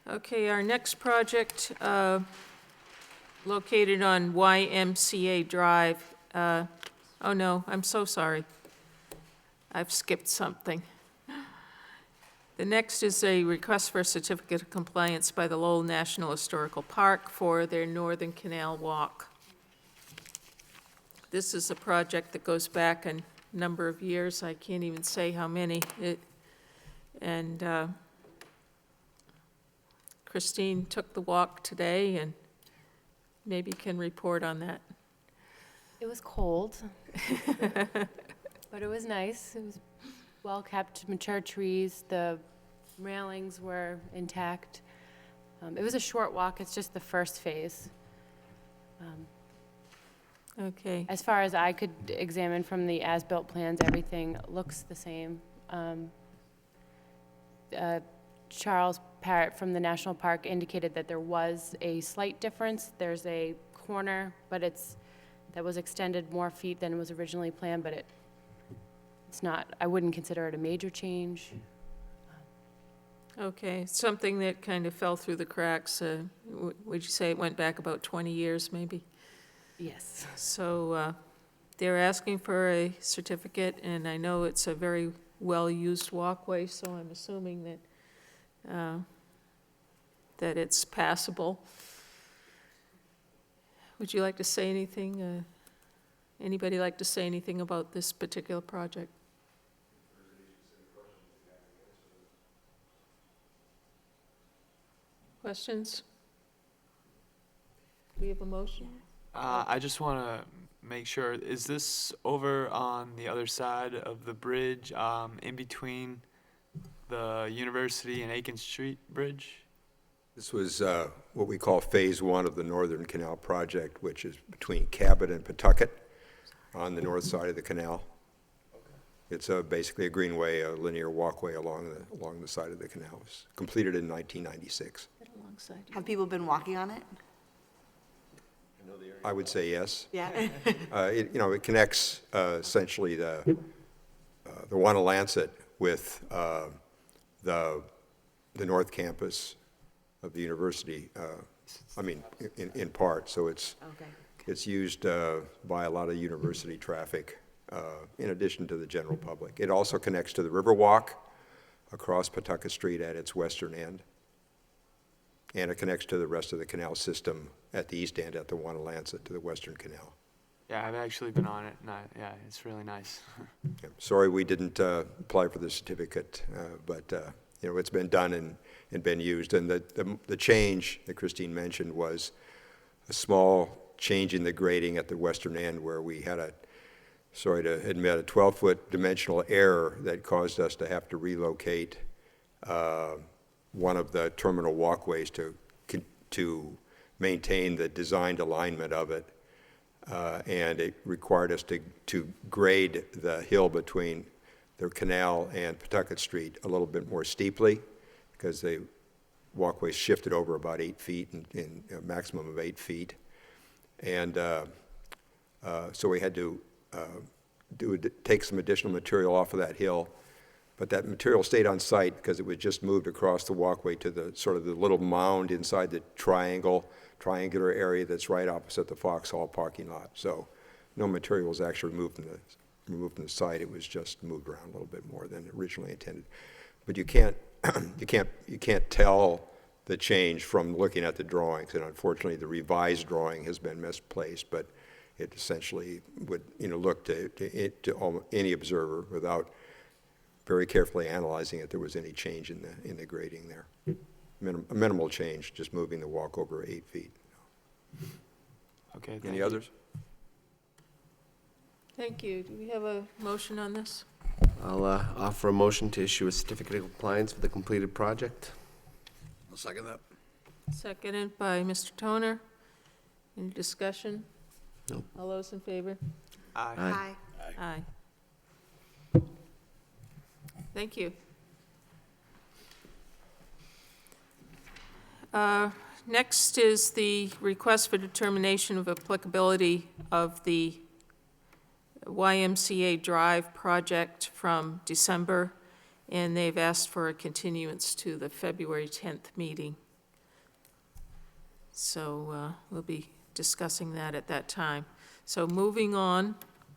Okay, our next project, located on YMCA Drive. Oh, no, I'm so sorry. I've skipped something. The next is a request for a certificate of compliance by the Lowell National Historical Park for their Northern Canal Walk. This is a project that goes back a number of years. I can't even say how many. Christine took the walk today and maybe can report on that.
It was cold, but it was nice. It was well-kept, mature trees. The railings were intact. It was a short walk. It's just the first phase.
Okay,
As far as I could examine from the as-built plans, everything looks the same. Charles Parrott from the National Park indicated that there was a slight difference. There's a corner, but that was extended more feet than was originally planned, but it's not, I wouldn't consider it a major change.
Okay, something that kind of fell through the cracks, would you say it went back about 20 years, maybe?
Yes.
So they're asking for a certificate, and I know it's a very well-used walkway, so I'm assuming that it's passable. Would you like to say anything? Anybody like to say anything about this particular project? Questions? Do we have a motion?
I just want to make sure, is this over on the other side of the bridge, in between the University and Aiken Street Bridge?
This was what we call Phase 1 of the Northern Canal Project, which is between Cabot and Pawtucket on the north side of the canal. It's basically a greenway, a linear walkway along the side of the canal. It was completed in 1996.
Have people been walking on it?
I would say yes.
Yeah.
It connects essentially the Wanalancet with the North Campus of the university, in part. So it's used by a lot of university traffic in addition to the general public. It also connects to the Riverwalk across Pawtucket Street at its western end. And it connects to the rest of the canal system at the east end at the Wanalancet to the western canal.
Yeah, I've actually been on it, and yeah, it's really nice.
Yeah, sorry we didn't apply for the certificate, but it's been done and been used. And the change that Christine mentioned was a small change in the grading at the western end where we had sorry to admit, a 12-foot dimensional error that caused us to have to relocate one of the terminal walkways to maintain the designed alignment of it. And it required us to grade the hill between the canal and Pawtucket Street a little bit more steeply because the walkway shifted over about 8 feet in a maximum of 8 feet. And so we had to take some additional material off of that hill. But that material stayed on site because it was just moved across the walkway to the sort of the little mound inside the triangular area that's right opposite the Foxhall parking lot. So no material was actually removed from the site. It was just moved around a little bit more than originally intended. But you can't tell the change from looking at the drawings. And unfortunately, the revised drawing has been misplaced. But it essentially would look to any observer without very carefully analyzing it, there was any change in the grading there. A minimal change, just moving the walk over 8 feet.
Okay.
Any others?
Thank you. Do we have a motion on this?
I'll offer a motion to issue a certificate of compliance for the completed project.
I'll second that.
Seconded by Mr. Toner. Any discussion?
No.
All those in favor?
Aye.
Aye.
Aye. Thank you. Next is the request for determination of applicability of the YMCA Drive project from December, and they've asked for a continuance to the February 10th meeting. So we'll be discussing that at that time. So moving on,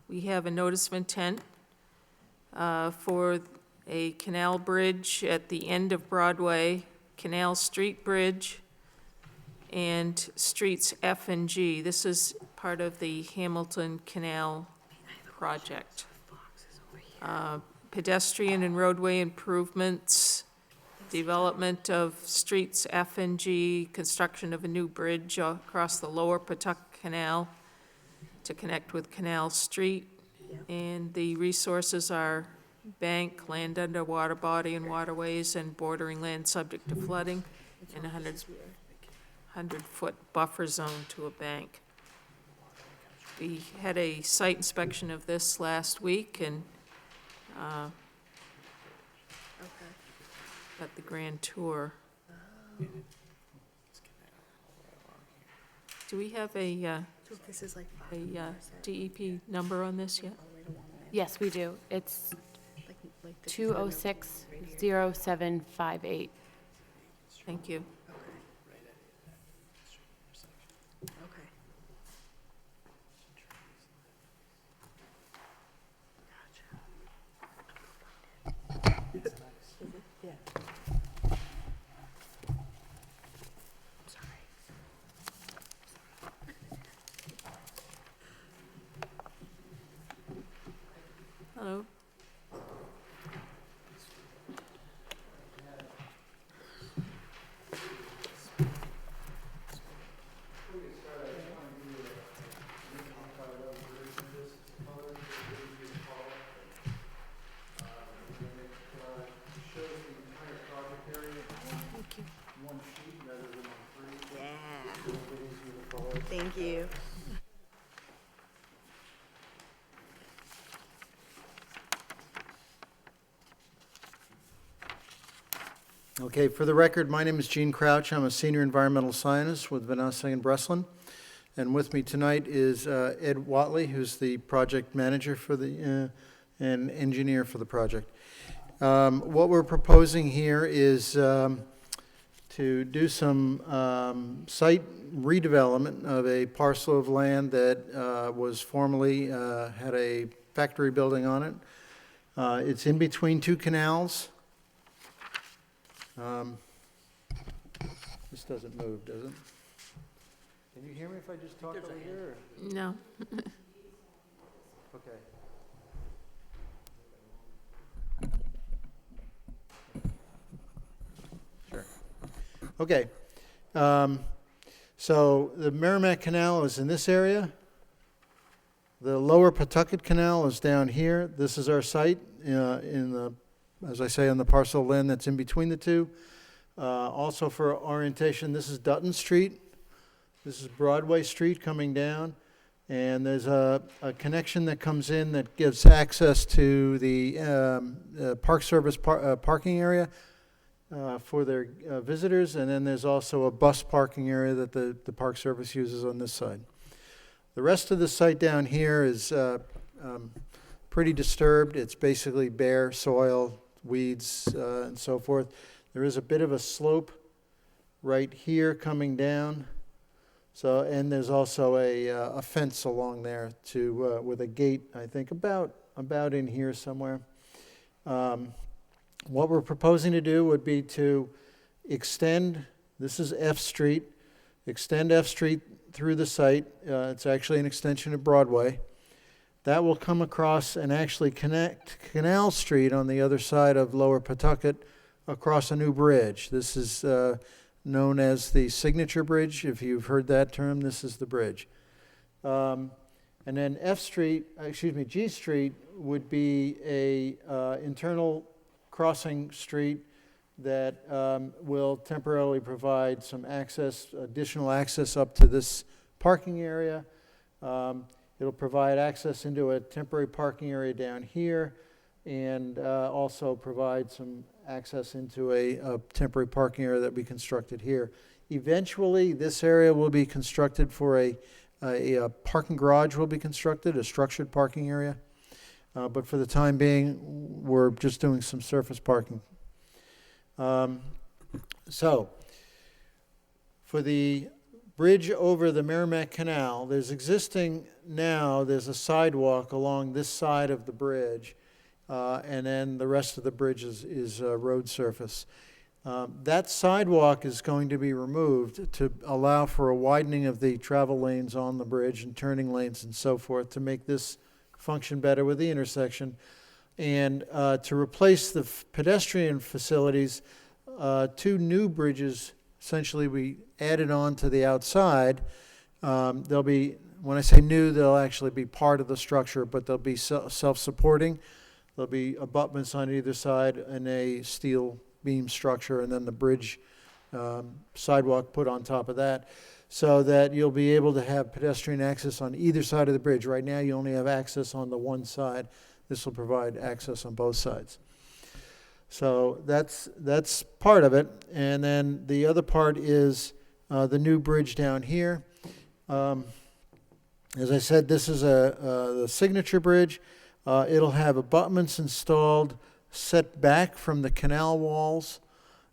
we have a notice of intent for a canal bridge at the end of Broadway, Canal Street Bridge, and streets F and G. This is part of the Hamilton Canal project. Pedestrian and roadway improvements, development of streets F and G, construction of a new bridge across the lower Pawtucket Canal to connect with Canal Street. And the resources are bank, land under water body and waterways, and bordering land subject to flooding, and 100-foot buffer zone to a bank. We had a site inspection of this last week, and at the grand tour. Do we have a
This is like
DEP number on this yet?
Yes, we do. It's 206-0758.
Thank you.
Okay.
Hello?
Thank you.
Okay, for the record, my name is Gene Crouch. I'm a senior environmental scientist with Vanessa and Breslin. And with me tonight is Ed Watley, who's the project manager for the, and engineer for the project. What we're proposing here is to do some site redevelopment of a parcel of land that was formerly had a factory building on it. It's in between two canals. This doesn't move, does it? Can you hear me if I just talk over here?
No.
Okay. Sure. Okay. So the Merrimack Canal is in this area. The lower Pawtucket Canal is down here. This is our site in the, as I say, on the parcel of land that's in between the two. Also for orientation, this is Dutton Street. This is Broadway Street coming down. And there's a connection that comes in that gives access to the Park Service parking area for their visitors. And then there's also a bus parking area that the Park Service uses on this side. The rest of the site down here is pretty disturbed. It's basically bare soil, weeds, and so forth. There is a bit of a slope right here coming down. So, and there's also a fence along there to with a gate, I think, about in here somewhere. What we're proposing to do would be to extend, this is F Street, extend F Street through the site. It's actually an extension of Broadway. That will come across and actually connect Canal Street on the other side of Lower Pawtucket across a new bridge. This is known as the Signature Bridge. If you've heard that term, this is the bridge. And then G Street would be a internal crossing street that will temporarily provide some access, additional access up to this parking area. It'll provide access into a temporary parking area down here, and also provide some access into a temporary parking area that we constructed here. Eventually, this area will be constructed for a parking garage will be constructed, a structured parking area. But for the time being, we're just doing some surface parking. So, for the bridge over the Merrimack Canal, there's a sidewalk along this side of the bridge. And then the rest of the bridge is road surface. That sidewalk is going to be removed to allow for a widening of the travel lanes on the bridge and turning lanes and so forth to make this function better with the intersection. And to replace the pedestrian facilities, two new bridges essentially we added on to the outside. They'll be, when I say new, they'll actually be part of the structure, but they'll be self-supporting. There'll be abutments on either side and a steel beam structure, and then the bridge sidewalk put on top of that, so that you'll be able to have pedestrian access on either side of the bridge. Right now, you only have access on the one side. This will provide access on both sides. So that's part of it. And then the other part is the new bridge down here. As I said, this is the signature bridge. It'll have abutments installed set back from the canal walls,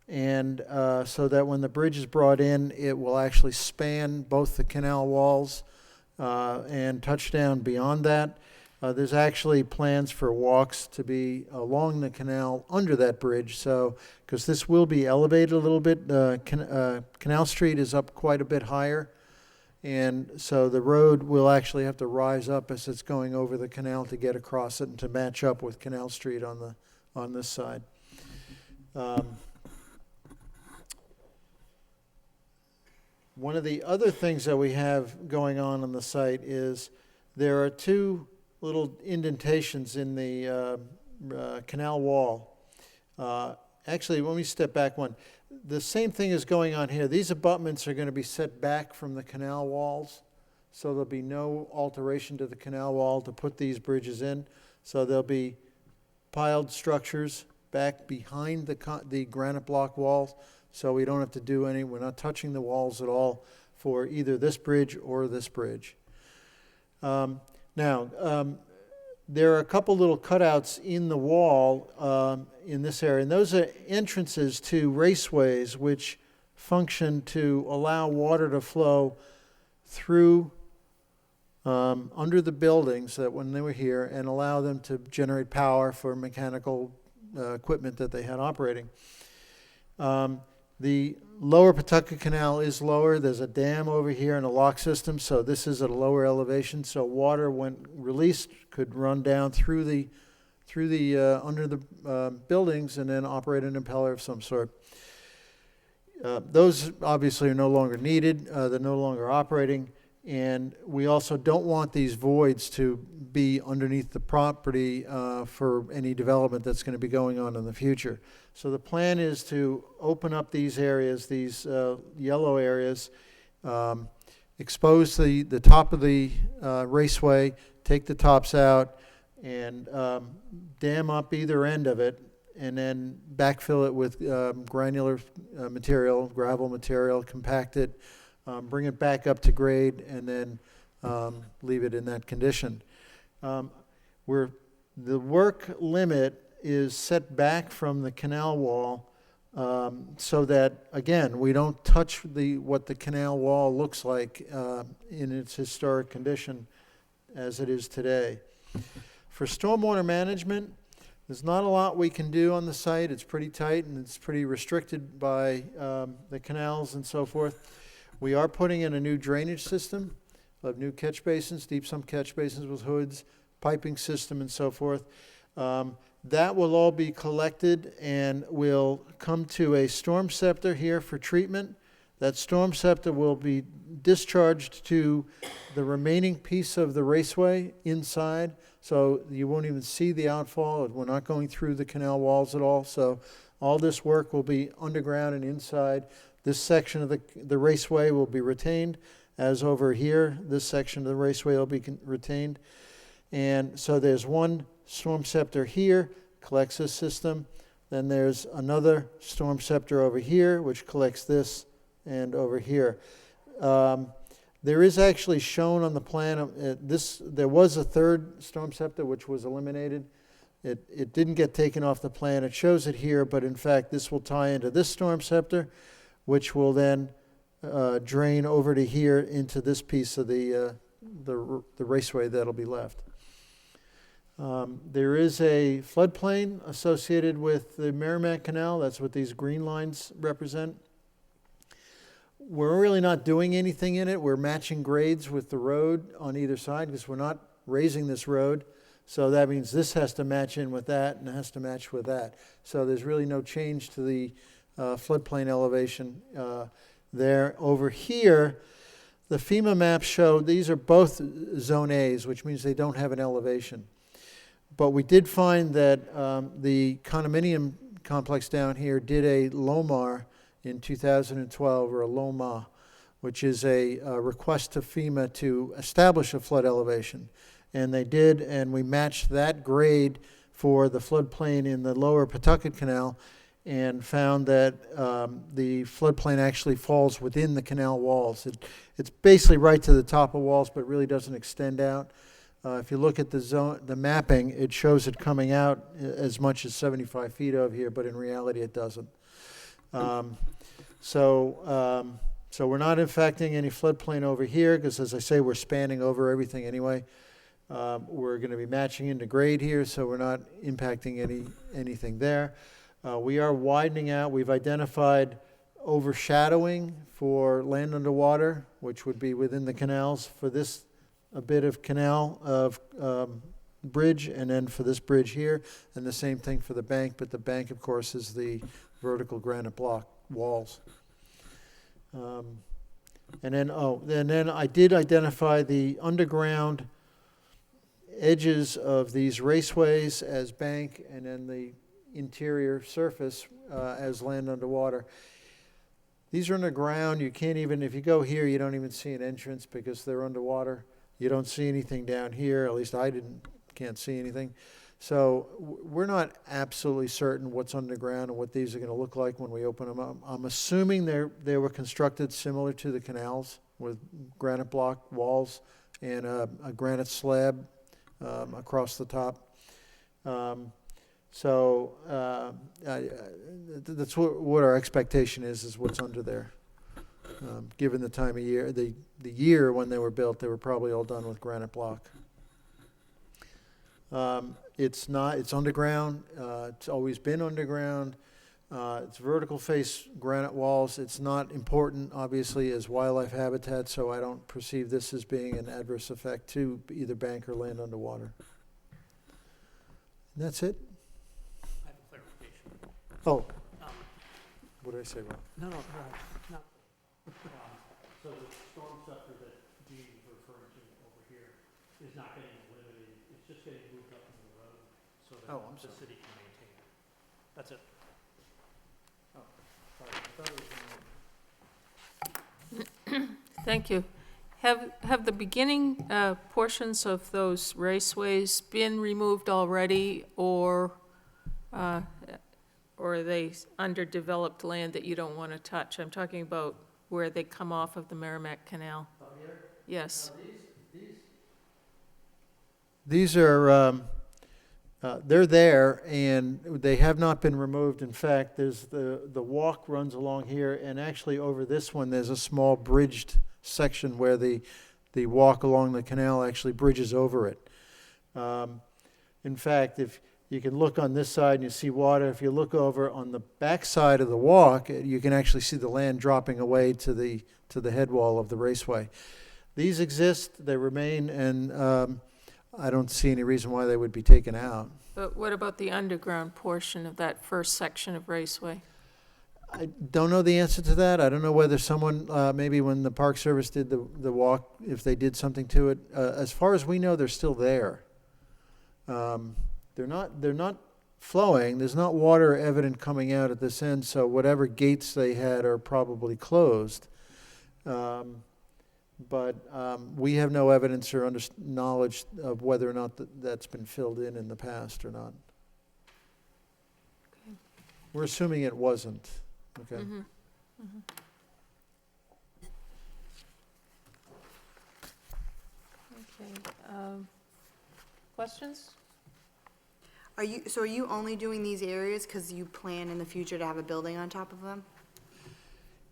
and so that when the bridge is brought in, it will actually span both the canal walls and touch down beyond that. There's actually plans for walks to be along the canal under that bridge, so because this will be elevated a little bit. Canal Street is up quite a bit higher, and so the road will actually have to rise up as it's going over the canal to get across it and to match up with Canal Street on this side. One of the other things that we have going on the site is there are two little indentations in the canal wall. Actually, let me step back one. The same thing is going on here. These abutments are going to be set back from the canal walls, so there'll be no alteration to the canal wall to put these bridges in. So there'll be piled structures back behind the granite block walls, so we don't have to do any, we're not touching the walls at all for either this bridge or this bridge. There are a couple little cutouts in the wall in this area, and those are entrances to raceways which function to allow water to flow through under the buildings that when they were here and allow them to generate power for mechanical equipment that they had operating. The lower Pawtucket Canal is lower. There's a dam over here and a lock system, so this is at a lower elevation. So water, when released, could run down through the under the buildings and then operate an impeller of some sort. Those obviously are no longer needed. They're no longer operating, and we also don't want these voids to be underneath the property for any development that's going to be going on in the future. So the plan is to open up these areas, these yellow areas, expose the top of the raceway, take the tops out, and dam up either end of it, and then backfill it with granular material, gravel material, compact it, bring it back up to grade, and then leave it in that condition. The work limit is set back from the canal wall so that, again, we don't touch what the canal wall looks like in its historic condition as it is today. For stormwater management, there's not a lot we can do on the site. It's pretty tight and it's pretty restricted by the canals and so forth. We are putting in a new drainage system of new catch basins, deep sump catch basins with hoods, piping system and so forth. That will all be collected and will come to a storm scepter here for treatment. That storm scepter will be discharged to the remaining piece of the raceway inside, so you won't even see the outfall. We're not going through the canal walls at all, so all this work will be underground and inside. This section of the raceway will be retained, as over here, this section of the raceway will be retained. And so there's one storm scepter here, collects this system. Then there's another storm scepter over here, which collects this, and over here. There is actually shown on the plan, there was a third storm scepter which was eliminated. It didn't get taken off the plan. It shows it here, but in fact this will tie into this storm scepter, which will then drain over to here into this piece of the raceway that'll be left. There is a floodplain associated with the Merrimack Canal. That's what these green lines represent. We're really not doing anything in it. We're matching grades with the road on either side because we're not raising this road. So that means this has to match in with that and it has to match with that. So there's really no change to the floodplain elevation there. Over here, the FEMA maps show these are both zone A's, which means they don't have an elevation. But we did find that the condominium complex down here did a LOMAR in 2012, or a LOMA, which is a request to FEMA to establish a flood elevation. And they did, and we matched that grade for the floodplain in the lower Pawtucket Canal and found that the floodplain actually falls within the canal walls. It's basically right to the top of walls, but really doesn't extend out. If you look at the mapping, it shows it coming out as much as 75 feet over here, but in reality it doesn't. So we're not affecting any floodplain over here, because as I say, we're spanning over everything anyway. We're going to be matching into grade here, so we're not impacting anything there. We are widening out. We've identified overshadowing for land underwater, which would be within the canals for this a bit of canal of bridge, and then for this bridge here, and the same thing for the bank, but the bank, of course, is the vertical granite block walls. And then I did identify the underground edges of these raceways as bank, and then the interior surface as land underwater. These are underground. You can't even, if you go here, you don't even see an entrance because they're underwater. You don't see anything down here. At least I can't see anything. So we're not absolutely certain what's underground and what these are going to look like when we open them up. I'm assuming they were constructed similar to the canals with granite block walls and a granite slab across the top. That's what our expectation is what's under there. Given the time of year, the year when they were built, they were probably all done with granite block. It's underground. It's always been underground. It's vertical face granite walls. It's not important, obviously, as wildlife habitat, so I don't perceive this as being an adverse effect to either bank or land underwater. And that's it.
I have a clarification.
Oh, what did I say wrong?
No. So the storm scepter that Gene was referring to over here is not getting eliminated, it's just getting moved up into the road so that the city can maintain it. That's it.
Oh, sorry, I thought it was
Thank you. Have the beginning portions of those raceways been removed already, or are they underdeveloped land that you don't want to touch? I'm talking about where they come off of the Merrimack Canal.
Oh, here?
Yes.
These are, they're there, and they have not been removed. In fact, there's the walk runs along here, and actually over this one, there's a small bridged section where the walk along the canal actually bridges over it. In fact, if you can look on this side and you see water, if you look over on the back side of the walk, you can actually see the land dropping away to the head wall of the raceway. These exist, they remain, and I don't see any reason why they would be taken out.
But what about the underground portion of that first section of raceway?
I don't know the answer to that. I don't know whether someone, maybe when the Park Service did the walk, if they did something to it. As far as we know, they're still there. They're not flowing. There's not water evident coming out at this end, so whatever gates they had are probably closed. But we have no evidence or knowledge of whether or not that's been filled in the past or not.
Okay.
We're assuming it wasn't. Okay.
Mm-hmm. Mm-hmm. Okay. Questions?
Are you only doing these areas because you plan in the future to have a building on top of them?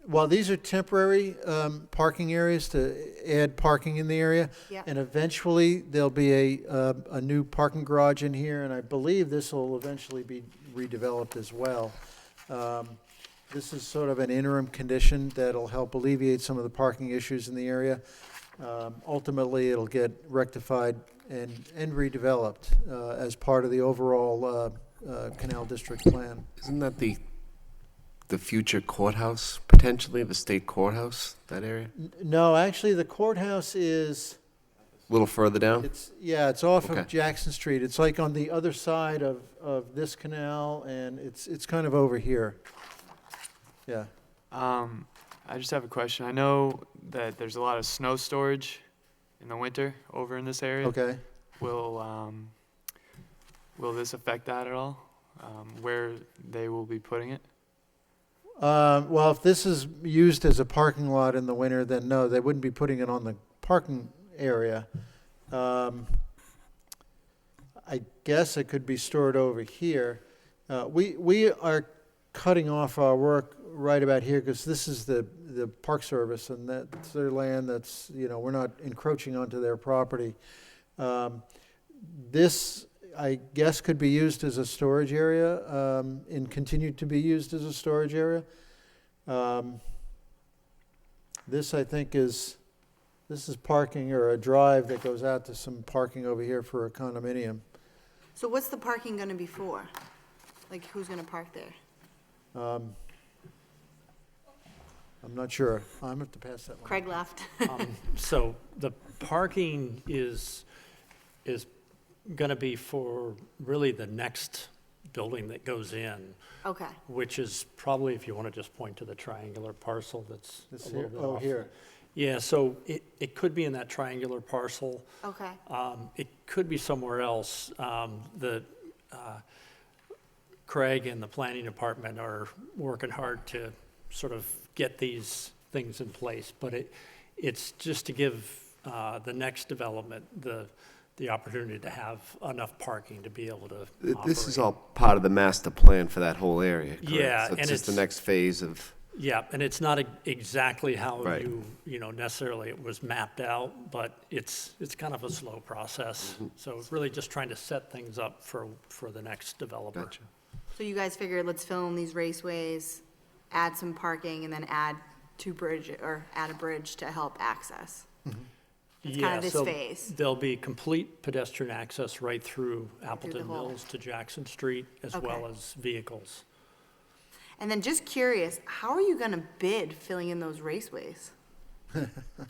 Well, these are temporary parking areas to add parking in the area.
Yeah.
And eventually, there'll be a new parking garage in here, and I believe this will eventually be redeveloped as well. This is sort of an interim condition that'll help alleviate some of the parking issues in the area. Ultimately, it'll get rectified and redeveloped as part of the overall Canal District plan.
Isn't that the future courthouse, potentially, the state courthouse, that area?
No, actually, the courthouse is,
A little further down?
it's off
Okay.
of Jackson Street. It's like on the other side of this canal, and it's kind of over here. Yeah.
I just have a question. I know that there's a lot of snow storage in the winter over in this area.
Okay.
Will this affect that at all? Where they will be putting it?
Well, if this is used as a parking lot in the winter, then no, they wouldn't be putting it on the parking area. I guess it could be stored over here. We are cutting off our work right about here because this is the Park Service and that's their land. That's, we're not encroaching onto their property. This, I guess, could be used as a storage area and continue to be used as a storage area. This, I think, this is parking or a drive that goes out to some parking over here for a condominium.
So what's the parking gonna be for? Like, who's gonna park there?
I'm not sure. I'm gonna have to pass that one.
Craig left.
So the parking is going to be for really the next building that goes in,
Okay,
which is probably, if you want to just point to the triangular parcel that's
This
a little
here?
bit
Oh,
off.
here.
Yeah, so it could be in that triangular parcel.
okay.
It could be somewhere else. Craig and the planning department are working hard to sort of get these things in place, but it's just to give the next development the opportunity to have enough parking to be able to
This is
operate.
all part of the master plan for that whole area, correct?
Yeah,
So it's
and
just the
it's-
next phase of,
Yeah, and it's not exactly how
Right.
necessarily it was mapped out, but it's kind of a slow process.
Mm-hmm.
So really just trying to set things up for the next developer.
gotcha.
So you guys figured, let's fill in these raceways, add some parking, and then add add a bridge to help access? It's kind of this
so
phase.
There'll be complete pedestrian access right through Appleton
whole-
Mills to Jackson Street, as
Okay.
well as vehicles.
And then just curious, how are you gonna bid filling in those raceways?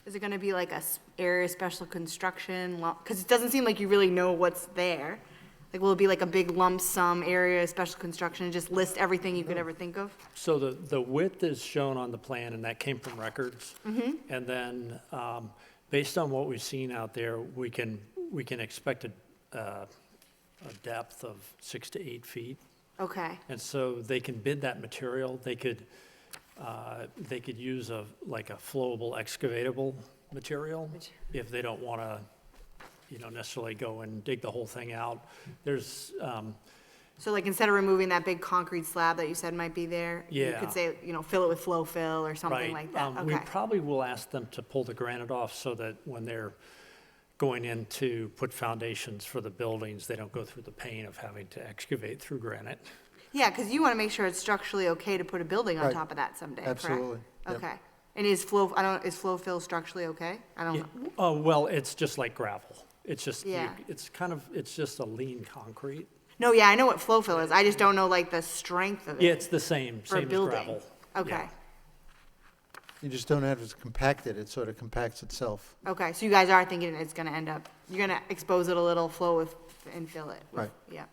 Is it gonna be like area special construction, because it doesn't seem like you really know what's there. Like, will it be like a big lump sum area, special construction, and just list everything you could ever think of?
So the width is shown on the plan, and that came from records.
Mm-hmm.
And then, based on what we've seen out there, we can expect a depth of 6 to 8 feet.
Okay,
And so they can bid that material. They could use a flowable excavatable material if they don't want to, necessarily go and dig the whole thing out. There's,
so like instead of removing that big concrete slab that you said might be there, you
Yeah.
could say, fill it with flow fill or something
right.
like that,
We
okay.
probably will ask them to pull the granite off so that when they're going in to put foundations for the buildings, they don't go through the pain of having to excavate through granite.
Yeah, because you want to make sure it's structurally okay to put a building on
Right.
top of that someday, correct?
Absolutely. Yep.
Okay. And is flow fill structurally okay? I don't know.
Oh, well, it's just like gravel. It's just,
Yeah.
it's just a lean concrete.
No, yeah, I know what flow fill is. I just don't know like the strength of it.
Yeah, it's the same
For a
as
building.
gravel.
Okay,
yeah.
You just don't have to compact it. It sort of compacts itself.
okay. So you guys are thinking it's going to end up, you're going to expose it a little, flow with, and fill it. with-
Right.
Yeah.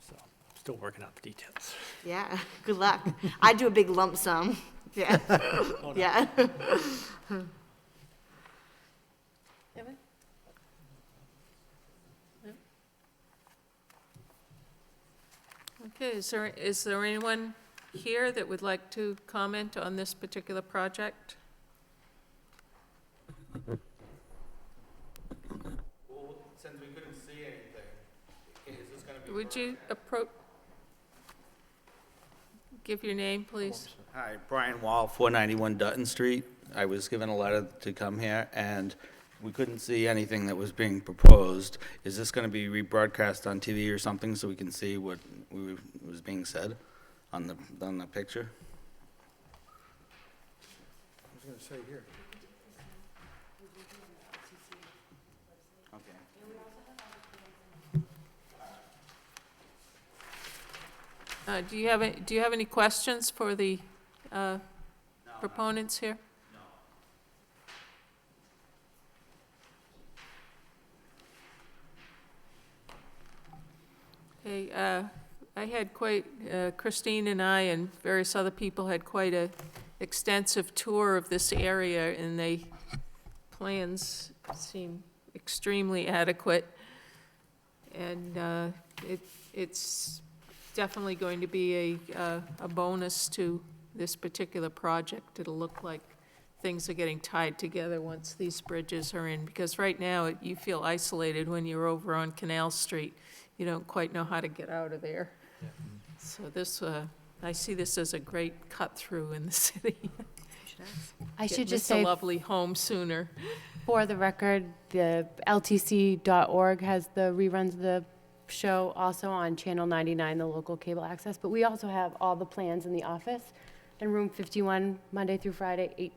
So, still working out the details.
Yeah, good luck. I'd do a big lump sum. Yeah,
Oh, no.
yeah.
Evan? No? Okay, is there anyone here that would like to comment on this particular project?
Well, since we couldn't see anything, is this gonna be?
Would you give your name, please?
Hi, Brian Wall, 491 Dutton Street. I was given a letter to come here, and we couldn't see anything that was being proposed. Is this going to be rebroadcast on TV or something so we can see what was being said on the picture?
I was going to say here.
Okay.
Do you have any questions for the proponents here? Okay, I had Christine and I and various other people had quite a extensive tour of this area, and plans seem extremely adequate. And it's definitely going to be a bonus to this particular project. It'll look like things are getting tied together once these bridges are in, because right now, you feel isolated when you're over on Canal Street. You don't quite know how to get out of there. So this, I see this as a great cut-through in the city.
I should
Get
just
Mr.
say,
Lovely home sooner.
for the record, the LTC.org has the reruns of the show also on Channel 99, the local cable access. But we also have all the plans in the office in room 51, Monday through Friday,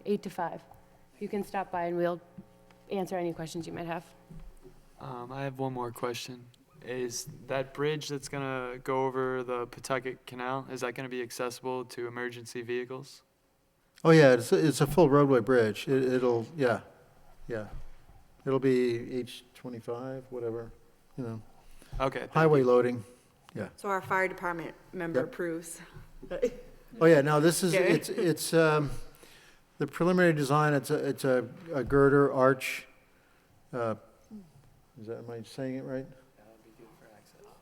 8 to 5. You can stop by and we'll answer any questions you might have.
I have one more question. Is that bridge that's gonna go over the Pawtucket Canal, is that gonna be accessible to emergency vehicles?
Oh, yeah, it's a full roadway bridge. It'll, yeah. It'll be H25, whatever, you know,
Okay. thank
highway
you.
loading, yeah.
So our fire department member
Yep.
approves.
Oh, yeah, no, this is,
Okay.
it's, the preliminary design, it's a girder arch. Am I saying it right?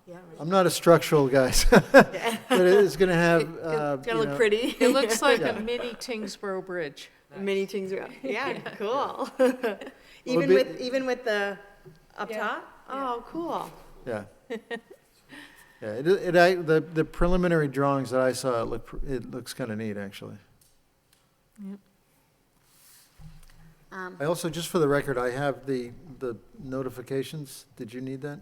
Yeah.
I'm not a structural guy, but it's gonna have,
Gotta
you
look
know,
pretty.
It looks like
Yeah.
a mini Tingsboro Bridge.
Mini things around. Yeah, cool.
Well,
Even with the up
Yeah.
top? Oh, cool.
Yeah. Yeah, the preliminary drawings that I saw, it looks kind of neat, actually. I also, just for the record, I have the notifications. Did you need that?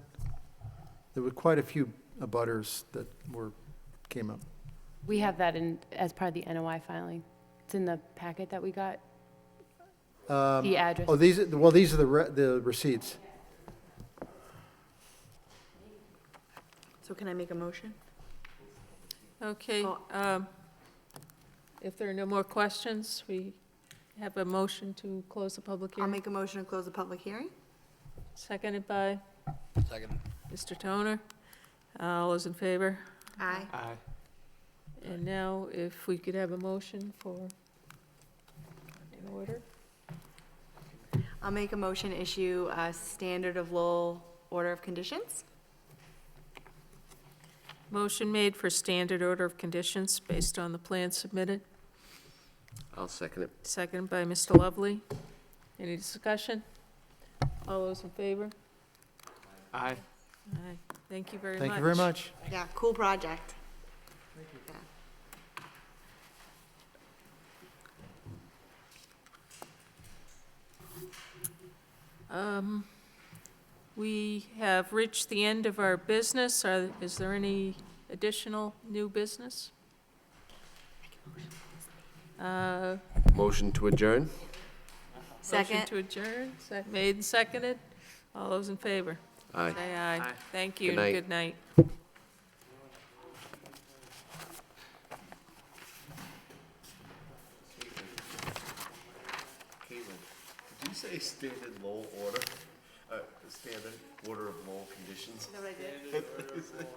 There were quite a few abutters that came up.
We have that as part of the NOI filing. It's in the packet that we got. The address.
Oh, these are the receipts.
So can I make a motion?
Okay,
Oh.
if there are no more questions, we have a motion to close the public
I'll
hearing.
make a motion to close the public hearing.
Seconded by
Second.
Mr. Toner. All those in favor?
Aye.
Aye.
And now, if we could have a motion for, in order?
I'll make a motion to issue a standard of Lowell order of conditions.
Motion made for standard order of conditions based on the plan submitted.
I'll second it.
Seconded by Mr. Lovely. Any discussion? All those in favor?
Aye.
Aye. Thank you very much.
Thank you very much.
Yeah, cool project.
We have reached the end of our business. Is there any additional new business?
Motion to adjourn?
Second.
Motion to adjourn, made and seconded. All those in favor?
Aye.
Say aye.
Aye.
Thank you,
Good
and
night.
good night.
Caitlin, did you say standard Lowell order? Standard order of Lowell conditions?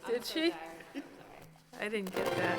Did she? I didn't get that.